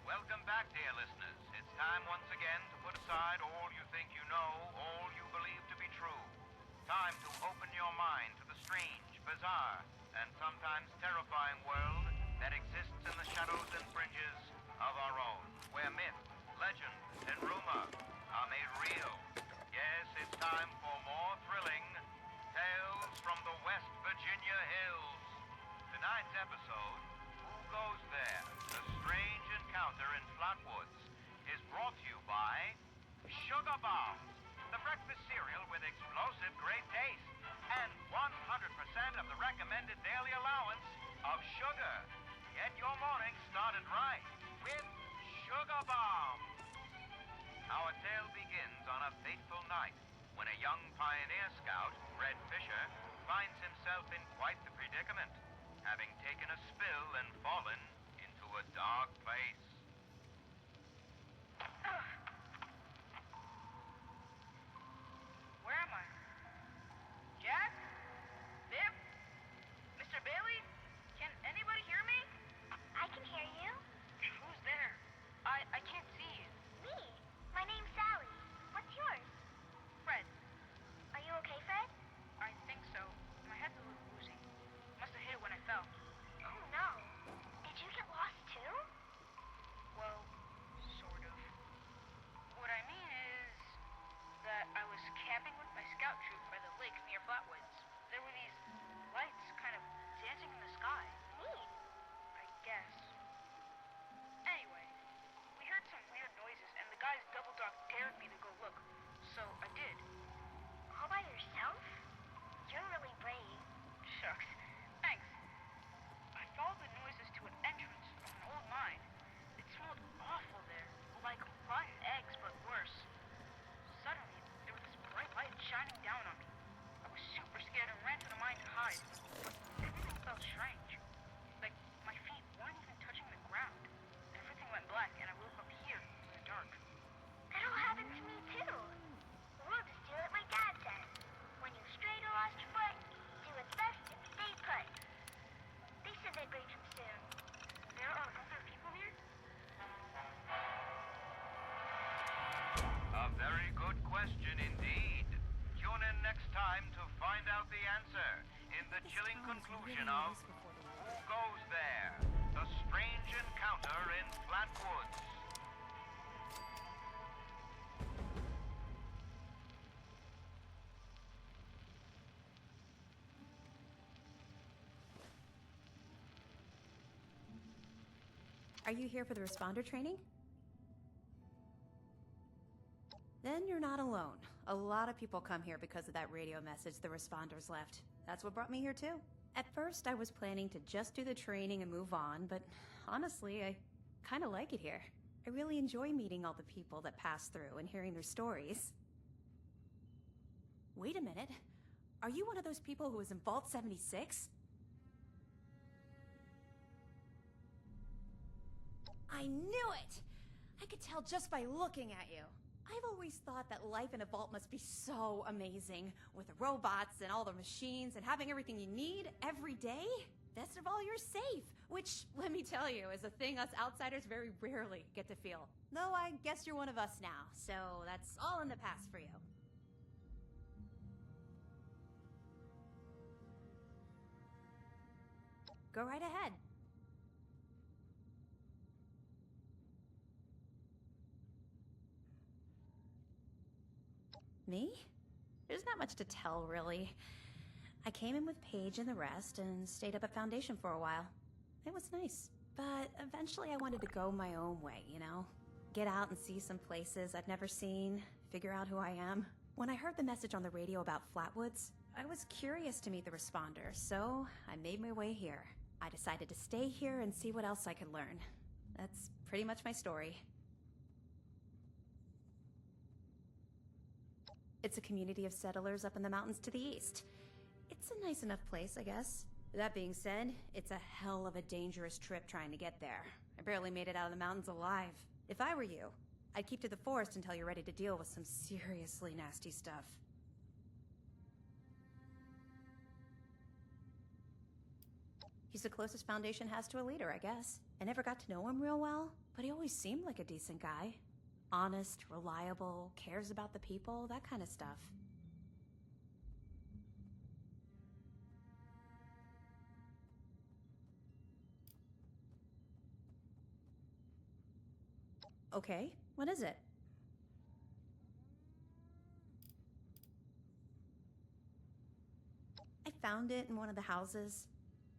Welcome back, dear listeners. It's time once again to put aside all you think you know, all you believe to be true. Time to open your mind to the strange, bizarre, and sometimes terrifying world that exists in the shadows and fringes of our own, where myth, legend, and rumor are made real. Yes, it's time for more thrilling tales from the West Virginia hills. Tonight's episode, Who Goes There? A Strange Encounter in Flatwoods, is brought to you by Sugar Bombs, the breakfast cereal with explosive great taste and 100% of the recommended daily allowance of sugar. Get your morning started right with Sugar Bombs. Our tale begins on a fateful night when a young pioneer scout, Red Fisher, finds himself in quite the predicament, having taken a spill and fallen into a dark place. Where am I? Jack? Viv? Mr. Bailey? Can anybody hear me? I can hear you. Who's there? I can't see you. Me. My name's Sally. What's yours? Fred. Are you okay, Fred? I think so. My head's a little woozy. Must have hit it when I fell. Oh no. Did you get lost too? Well, sort of. question indeed. Tune in next time to find out the answer in the chilling conclusion of Who Goes There? The Strange Encounter in Flatwoods. Are you here for the responder training? Then you're not alone. A lot of people come here because of that radio message the responders left. That's what brought me here too. At first, I was planning to just do the training and move on, but honestly, I kind of like it here. I really enjoy meeting all the people that pass through and hearing their stories. Wait a minute. Are you one of those people who was in Vault 76? I knew it! I could tell just by looking at you. I've always thought that life in a vault must be so amazing, with the robots and all the machines and having everything you need every day. Best of all, you're safe, which, let me tell you, is a thing us outsiders very rarely get to feel. Though I guess you're one of us now, so that's all in the past for you. Go right ahead. Me? There's not much to tell, really. I came in with Paige and the rest and stayed up at Foundation for a while. It was nice. But eventually I wanted to go my own way, you know? Get out and see some places I'd never seen, figure out who I am. When I heard the message on the radio about Flatwoods, I was curious to meet the responders, so I made my way here. I decided to stay here and see what else I could learn. That's pretty much my story. It's a community of settlers up in the mountains to the east. It's a nice enough place, I guess. That being said, it's a hell of a dangerous trip trying to get there. I barely made it out of the mountains alive. If I were you, I'd keep to the forest until you're ready to deal with some seriously nasty stuff. He's the closest Foundation has to a leader, I guess. I never got to know him real well, but he always seemed like a decent guy. Honest, reliable, cares about the people, that kind of stuff. Okay, what is it? I found it in one of the houses.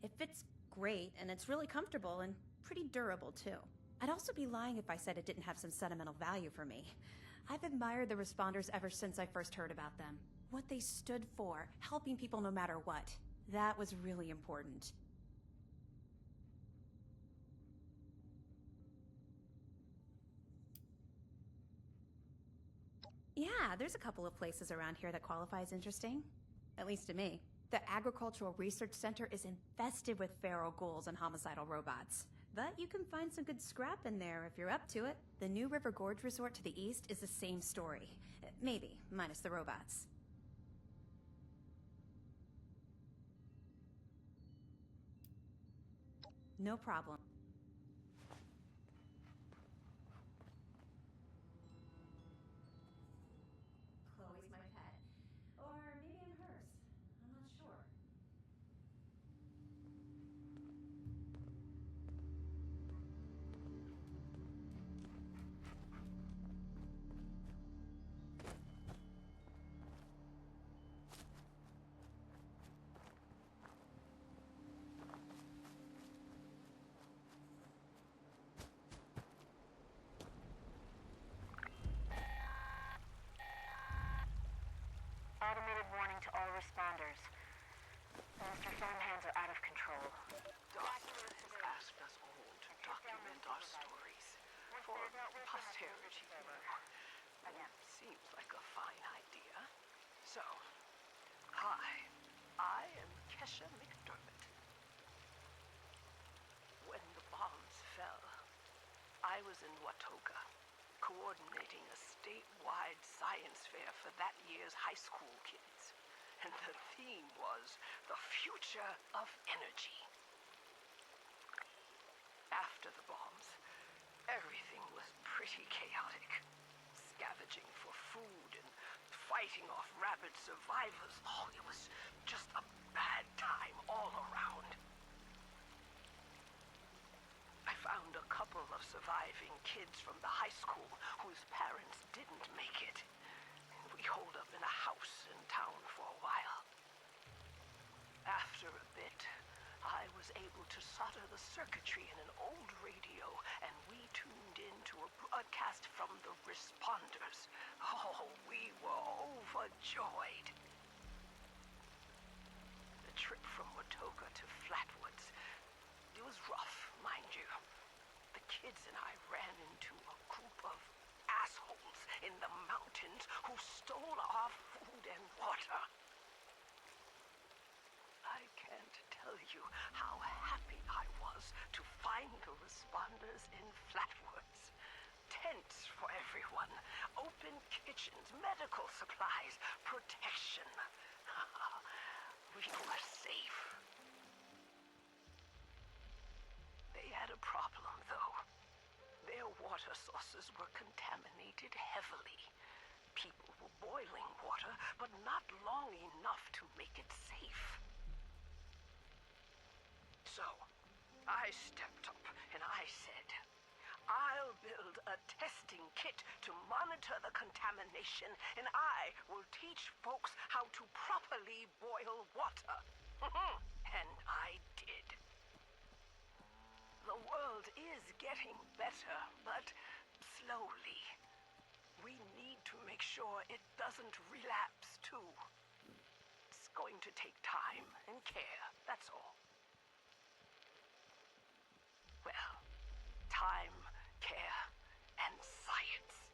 It fits great, and it's really comfortable and pretty durable, too. I'd also be lying if I said it didn't have some sentimental value for me. I've admired the responders ever since I first heard about them. What they stood for, helping people no matter what. That was really important. Yeah, there's a couple of places around here that qualify as interesting. At least to me. The Agricultural Research Center is infested with feral ghouls and homicidal robots. But you can find some good scrap in there if you're up to it. The new River Gorge Resort to the east is the same story. Maybe, minus the robots. No problem. Chloe's my pet. Or maybe I'm hers. I'm not sure. Automated warning to all responders. Mr. Farmhands are out of control. Doctor has asked us all to document our stories for posterity. Seems like a fine idea. So, hi, I am Kesha McDermott. When the bombs fell, I was in Watoga, coordinating a statewide science fair for that year's high school kids. And the theme was the future of energy. After the bombs, everything was pretty chaotic. Scavenging for food and fighting off rabid survivors. Oh, it was just a bad time all around. I found a couple of surviving kids from the high school whose parents didn't make it. We holed up in a house in town for a while. After a bit, I was able to solder the circuitry in an old radio, and we tuned into a broadcast from the responders. Oh, we were overjoyed. The trip from Watoga to Flatwoods, it was rough, mind you. The kids and I ran into a group of assholes in the mountains who stole our food and water. I can't tell you how happy I was to find the responders in Flatwoods. Tents for everyone, open kitchens, medical supplies, protection. We were safe. They had a problem, though. Their water sources were contaminated heavily. People were boiling water, but not long enough to make it safe. So, I stepped up and I said, I'll build a testing kit to monitor the contamination, and I will teach folks how to properly boil water. And I did. The world is getting better, but slowly. We need to make sure it doesn't relapse, too. It's going to take time and care, that's all. Well, time, care, and science.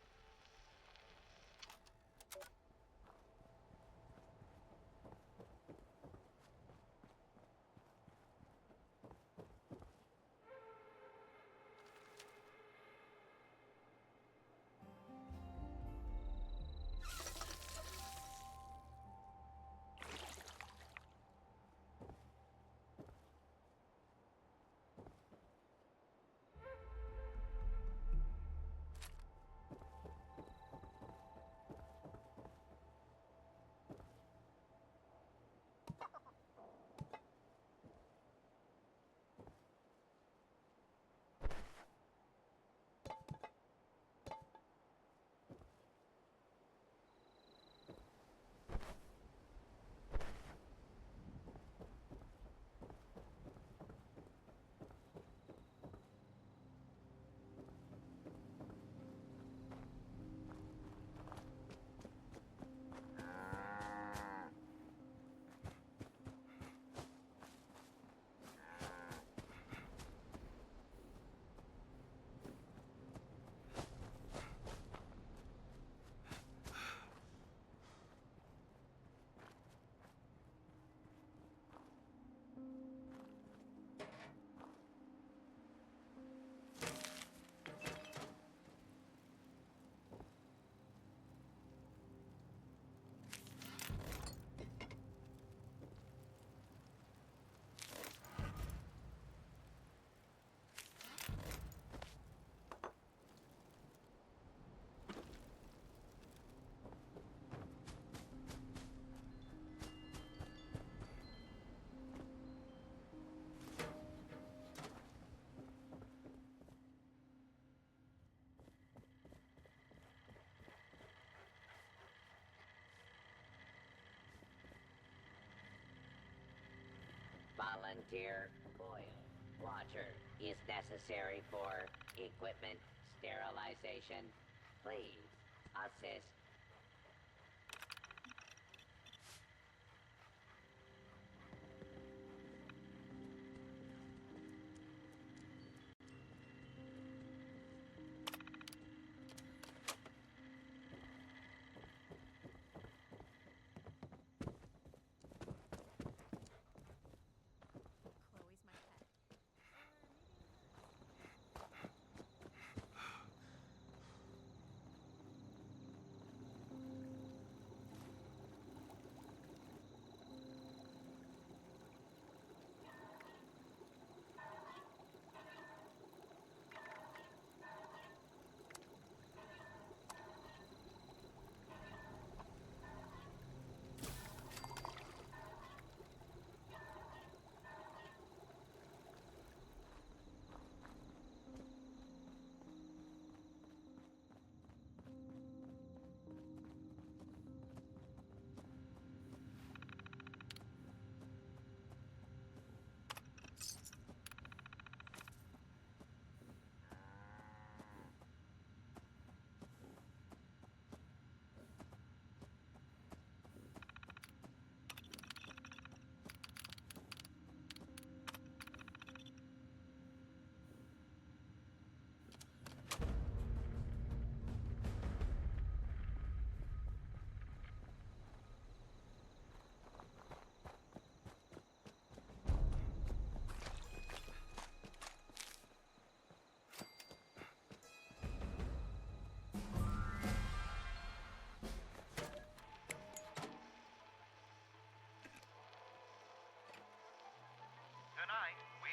Volunteer oil water is necessary for equipment sterilization. Please assist.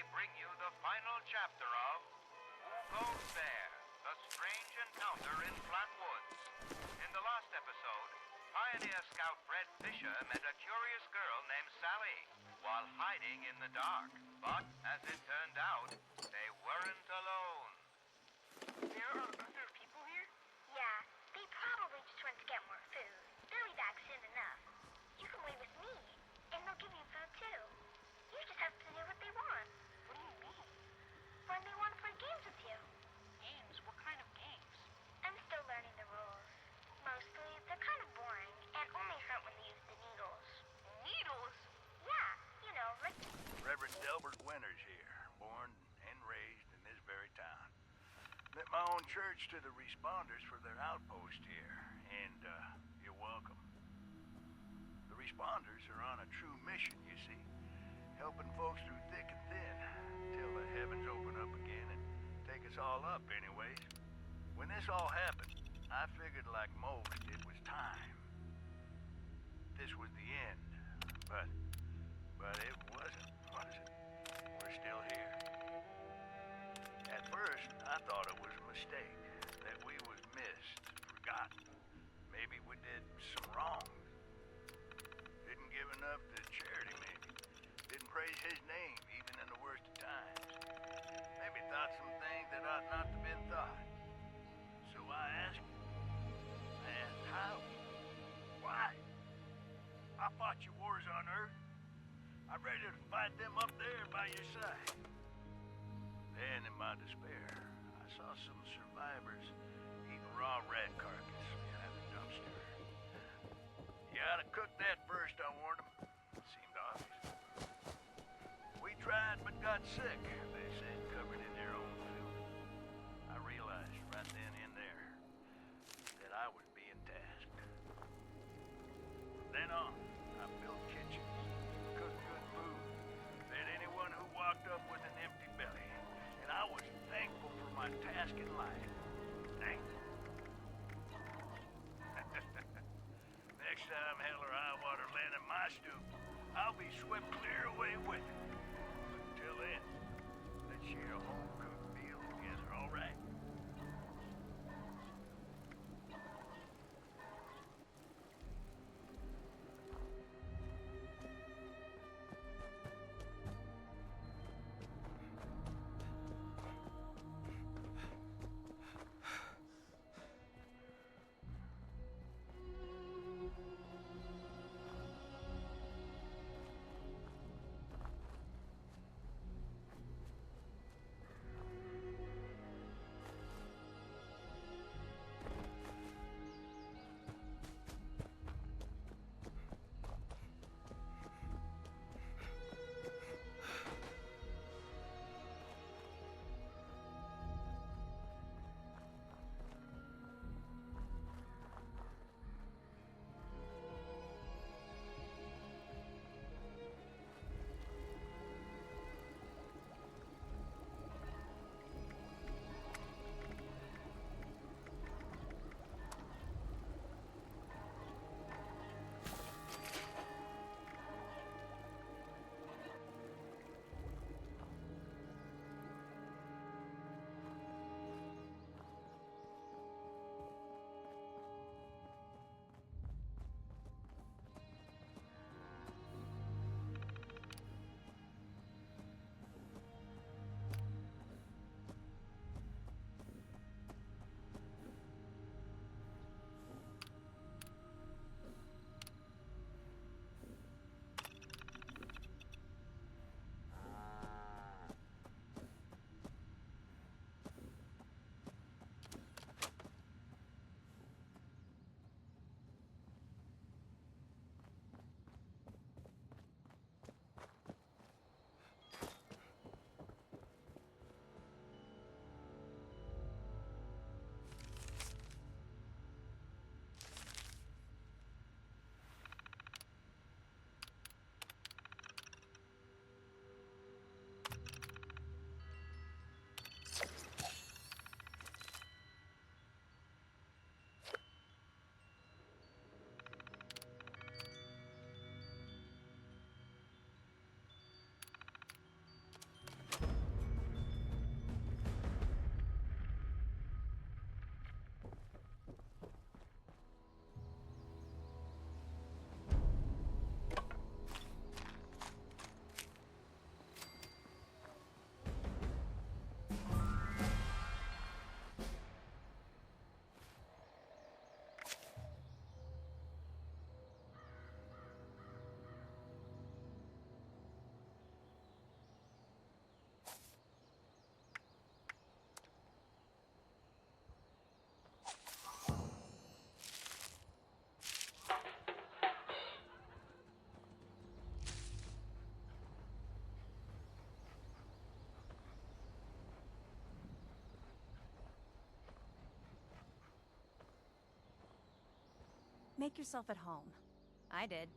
bring you the final chapter of Who Goes There? The Strange Encounter in Flatwoods. In the last episode, Pioneer Scout Fred Fisher met a curious girl named Sally while hiding in the dark. But, as it turned out, they weren't alone. There are other people here? Yeah, they probably just went to get more food. They'll be back soon enough. You can wait with me, and they'll give you food too. You just have to do what they want. What do you mean? When they want to play games with you. Games? What kind of games? I'm still learning the rules. Mostly, they're kind of boring, and only hurt when they use the needles. Needles? Yeah, you know, like... Reverend Delbert Winters here, born and raised in this very town. Lit my own church to the responders for their outpost here, and you're welcome. The responders are on a true mission, you see, helping folks through thick and thin, till the heavens open up again and take us all up anyways. When this all happened, I figured like most it was time. This was the end, but it wasn't, was it? We're still here. At first, I thought it was a mistake, that we was missed, forgotten. Maybe we did some wrong. Didn't give enough to charity, maybe. Didn't praise his name, even in the worst of times. Maybe thought some things that ought not to been thought. So I asked how? Why? I fought your wars on Earth. I'm ready to fight them up there by your side. Then, in my despair, I saw some survivors eating raw rat carcass behind the dumpster. You gotta cook that first, I warned them. Seemed obvious. We tried but got sick, they said, covered in their own food. I realized right then and there that I was being tasked. From then on, I built kitchens, cooked good food, fed anyone who walked up with an empty belly. And I was thankful for my task in life. Thankful. Next time hell or high water land in my stoop, I'll be swept clear away with it. But until then, let's share a home-cooked meal together, all right? Make yourself at home. I did.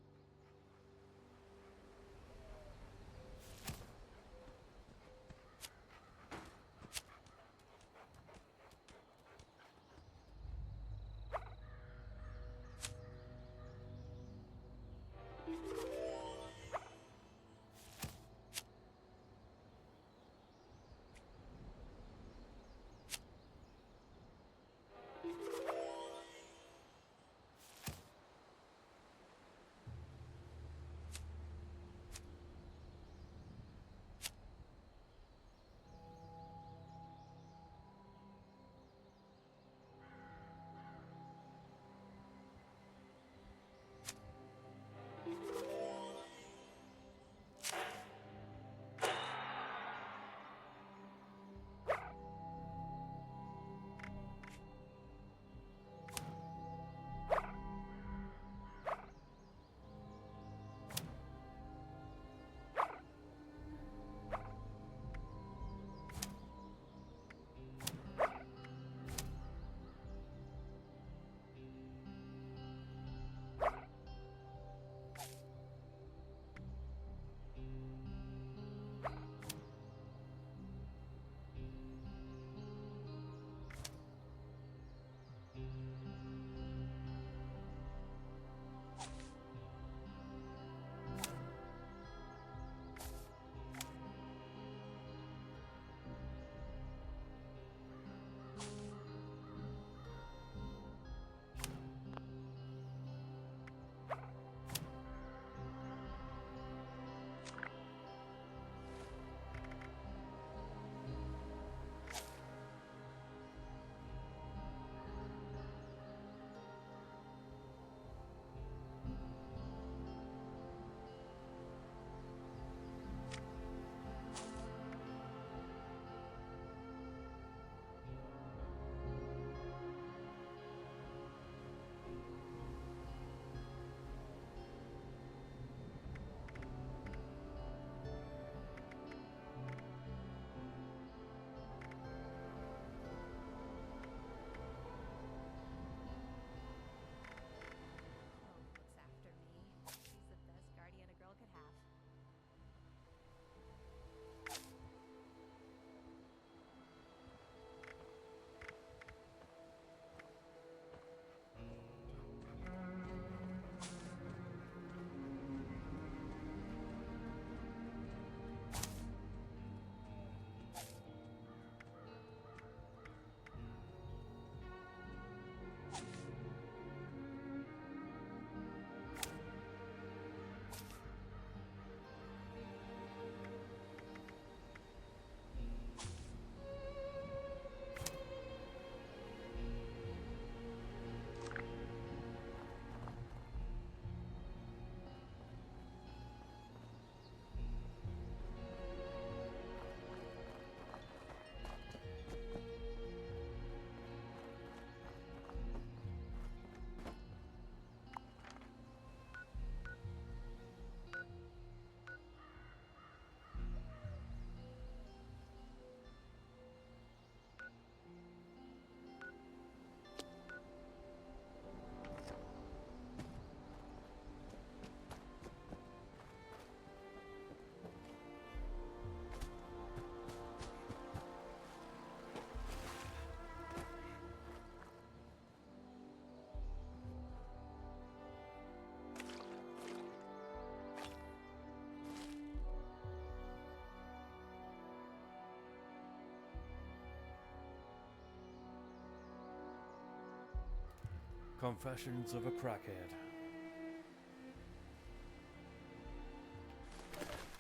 Confessions of a Crackhead.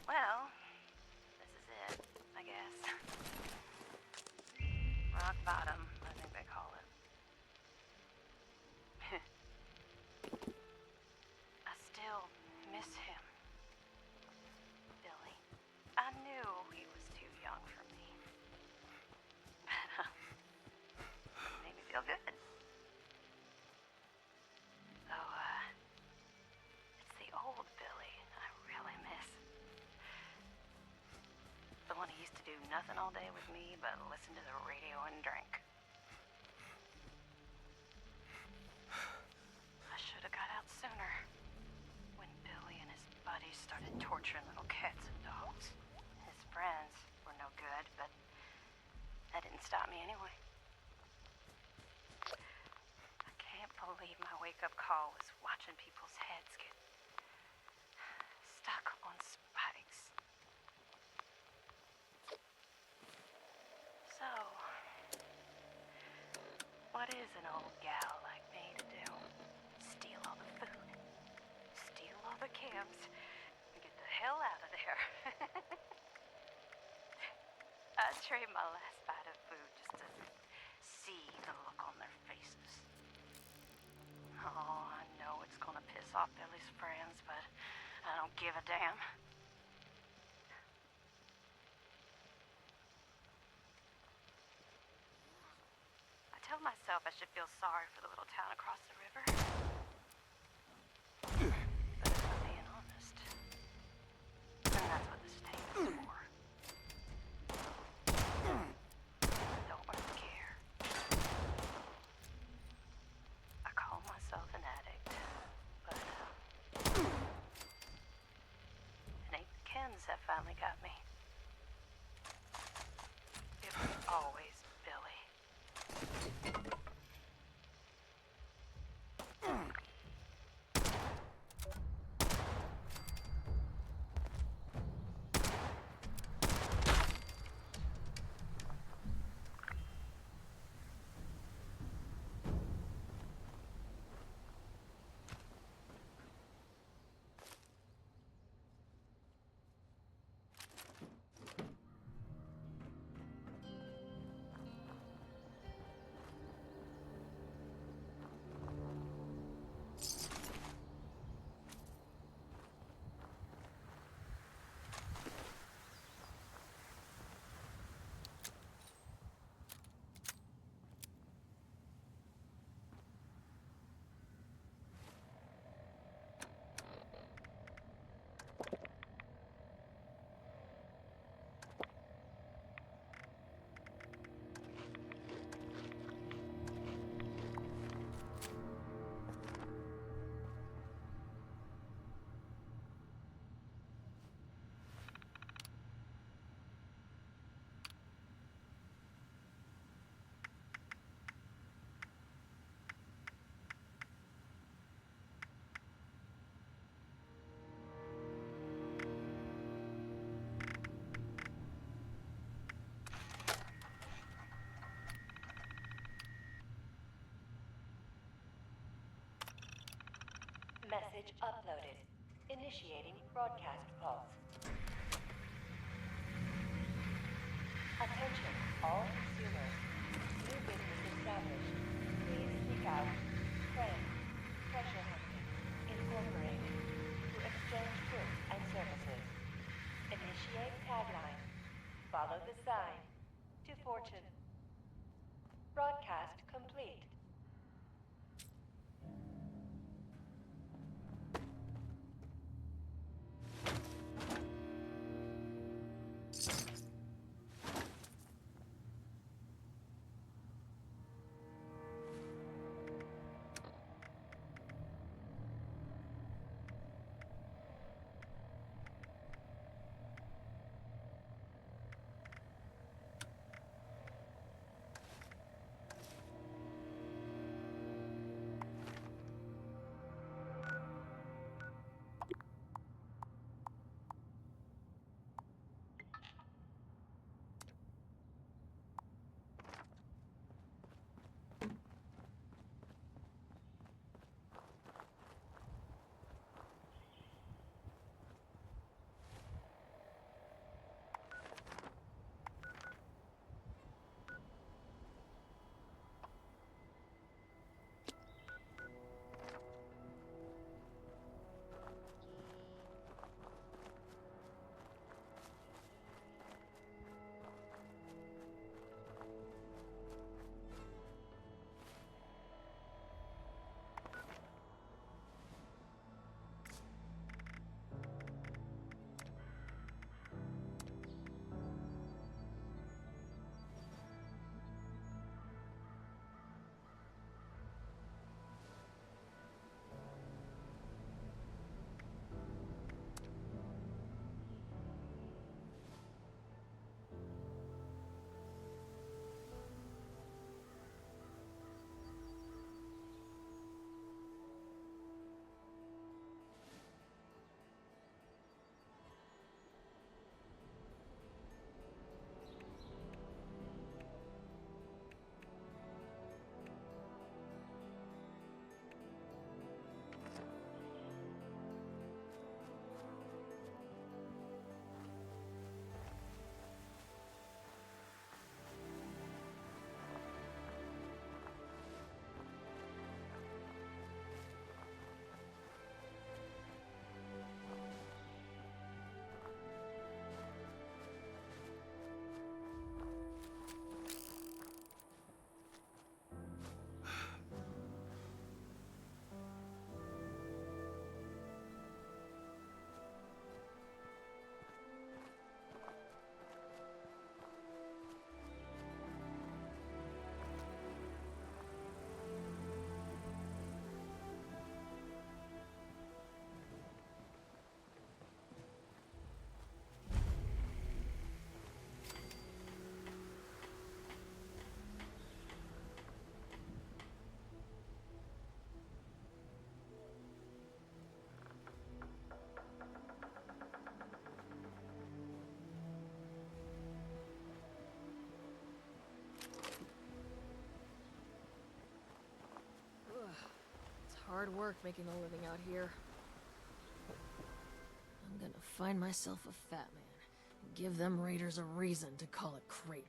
Well, this is it, I guess. Rock bottom, I think they call it. I still miss him. Billy. I knew he was too young for me. But, made me feel good. It's the old Billy I really miss. The one who used to do nothing all day with me but listen to the radio and drink. I should have got sooner. When Billy and his buddies started torturing little cats and dogs. His friends were no good, but that didn't stop me anyway. I can't believe my wake-up call was watching people's heads get stuck on spikes. So, what is an old gal like me to do? Steal all the food, steal all the cams, and get the hell out of there. I'd trade my last bite of food just to see the look on their faces. Oh, I know it's gonna piss off Billy's friends, but I don't give a damn. I tell myself I should feel sorry for the little town across the river. But if I'm being honest, then that's what the state is for. I don't really care. I call myself an addict, but it ain't the chems that finally got me. It was always Billy. Message uploaded. Initiating broadcast pulse. Attention, all consumers. New business established. Please seek out Friend Treasure Hunting Incorporated to exchange goods and services. Initiate tagline. Follow the sign to fortune. Broadcast complete. hard work making a living out here. I'm gonna find myself a fat man and give them raiders a reason to call it Crater.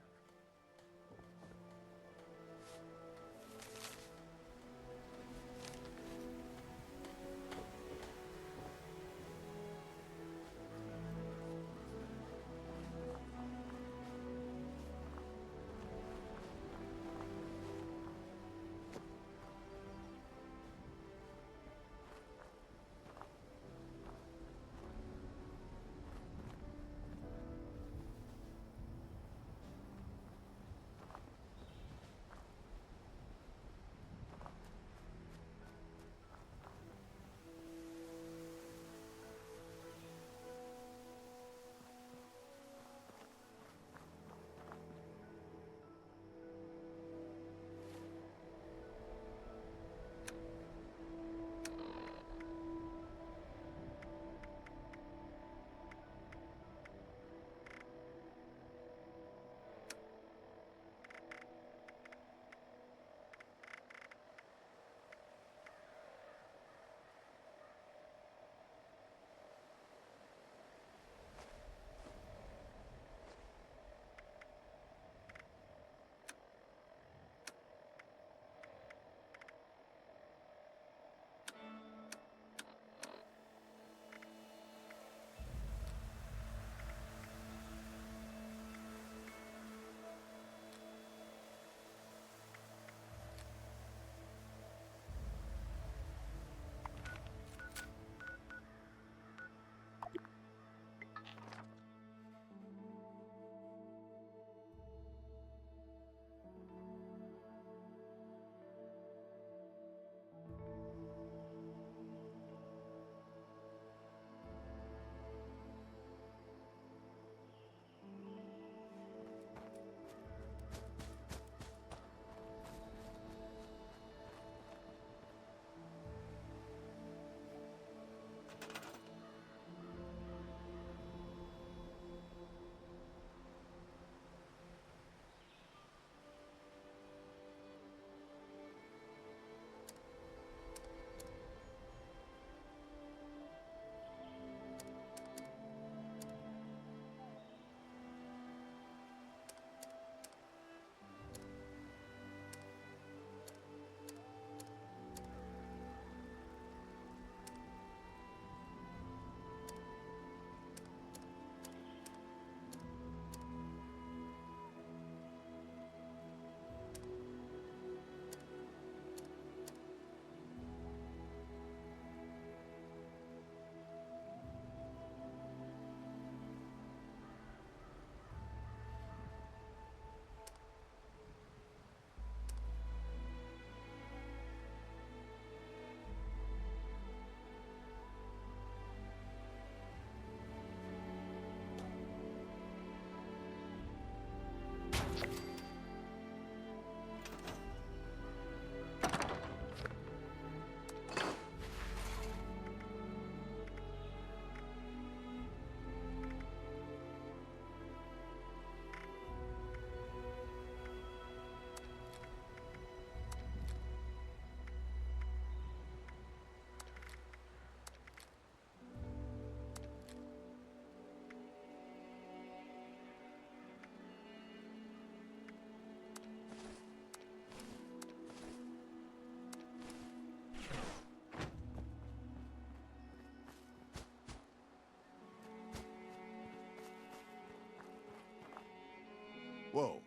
Whoa,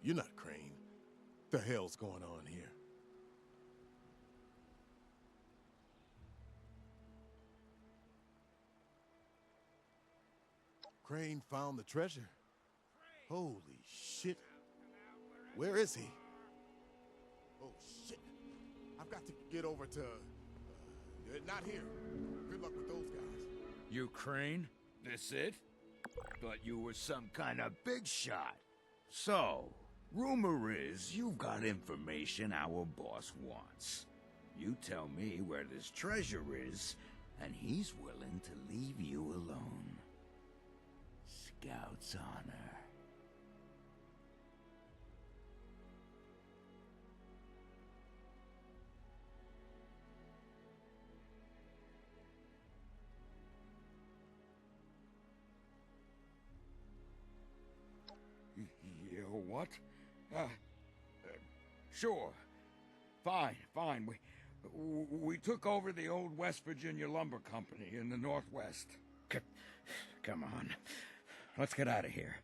you're not Crane. The hell's going on here? Crane found the treasure. Holy shit. Where is he? Oh shit. I've got to get over to... not here. Good luck with those guys. Ukraine? This it? Thought you were some kind of big shot. So, rumor is you've got information our boss wants. You tell me where this treasure is, and he's willing to leave you alone. Scout's honor. For what? Sure. Fine. We took over the old West Virginia Lumber Company in the Northwest. Come on. Let's get out of here.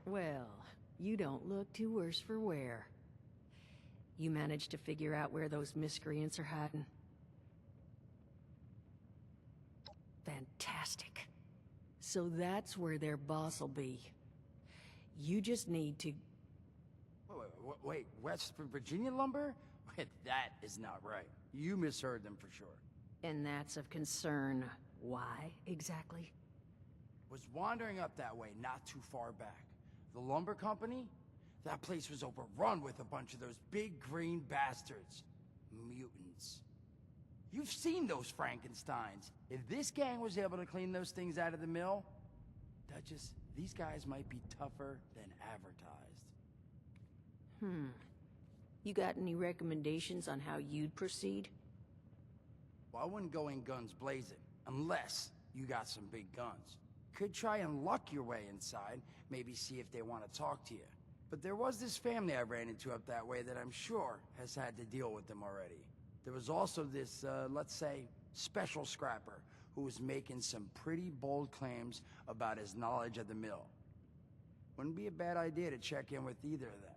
Well, you don't look too worse for wear. You managed to figure out where those miscreants are hiding? Fantastic. So that's where their boss will be. You just need to... Wait, West Virginia lumber? That is not right. You misheard them for sure. And that's of concern. Why, exactly? Was wandering up that way not too far back. The lumber company? That place was overrun with a bunch of those big green bastards. Mutants. You've seen those Frankensteins. If this gang was able to clean those things out of the mill, Duchess, these guys might be tougher than advertised. You got any recommendations on how you'd proceed? Well, I wouldn't go in guns blazing, unless you got some big guns. Could try and luck your way inside, maybe see if they want to talk to you. But there was this family I ran into up that way that I'm sure has had to deal with them already. There was also this, let's say, special scrapper who was making some pretty bold claims about his knowledge of the mill. Wouldn't be a bad idea to check in with either of them.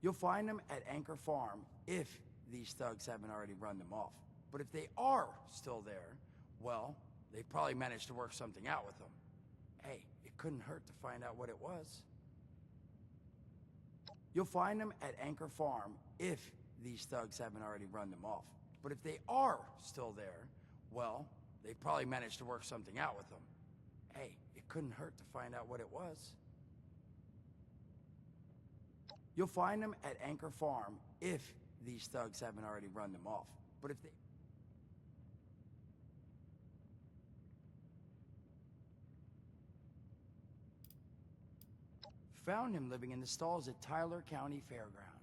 You'll find them at Anchor Farm if these thugs haven't already run them off. But if they are still there, well, they probably managed to work something out with them. Hey, it couldn't hurt to find out what it was. You'll find them at Anchor Farm if these thugs haven't already run them off. But if they are still there, well, they probably managed to work something out with them. Hey, it couldn't hurt to find out what it was. You'll find them at Anchor Farm if these thugs haven't already run them off. But if they... Found him living in the stalls at Tyler County Fairground.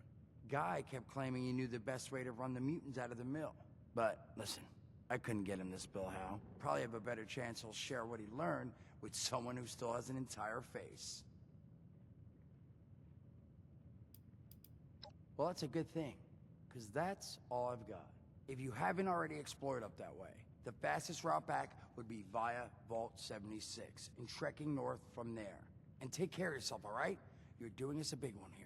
Guy kept claiming he knew the best way to run the mutants out of the mill. But, listen, I couldn't get him to spill how. Probably have a better chance he'll share what he learned with someone who still has an entire face. Well, that's a good thing, because that's all I've got. If you haven't already explored up that way, the fastest route back would be via Vault 76 and trekking north from there. And take care of yourself, all right? You're doing us a big one here.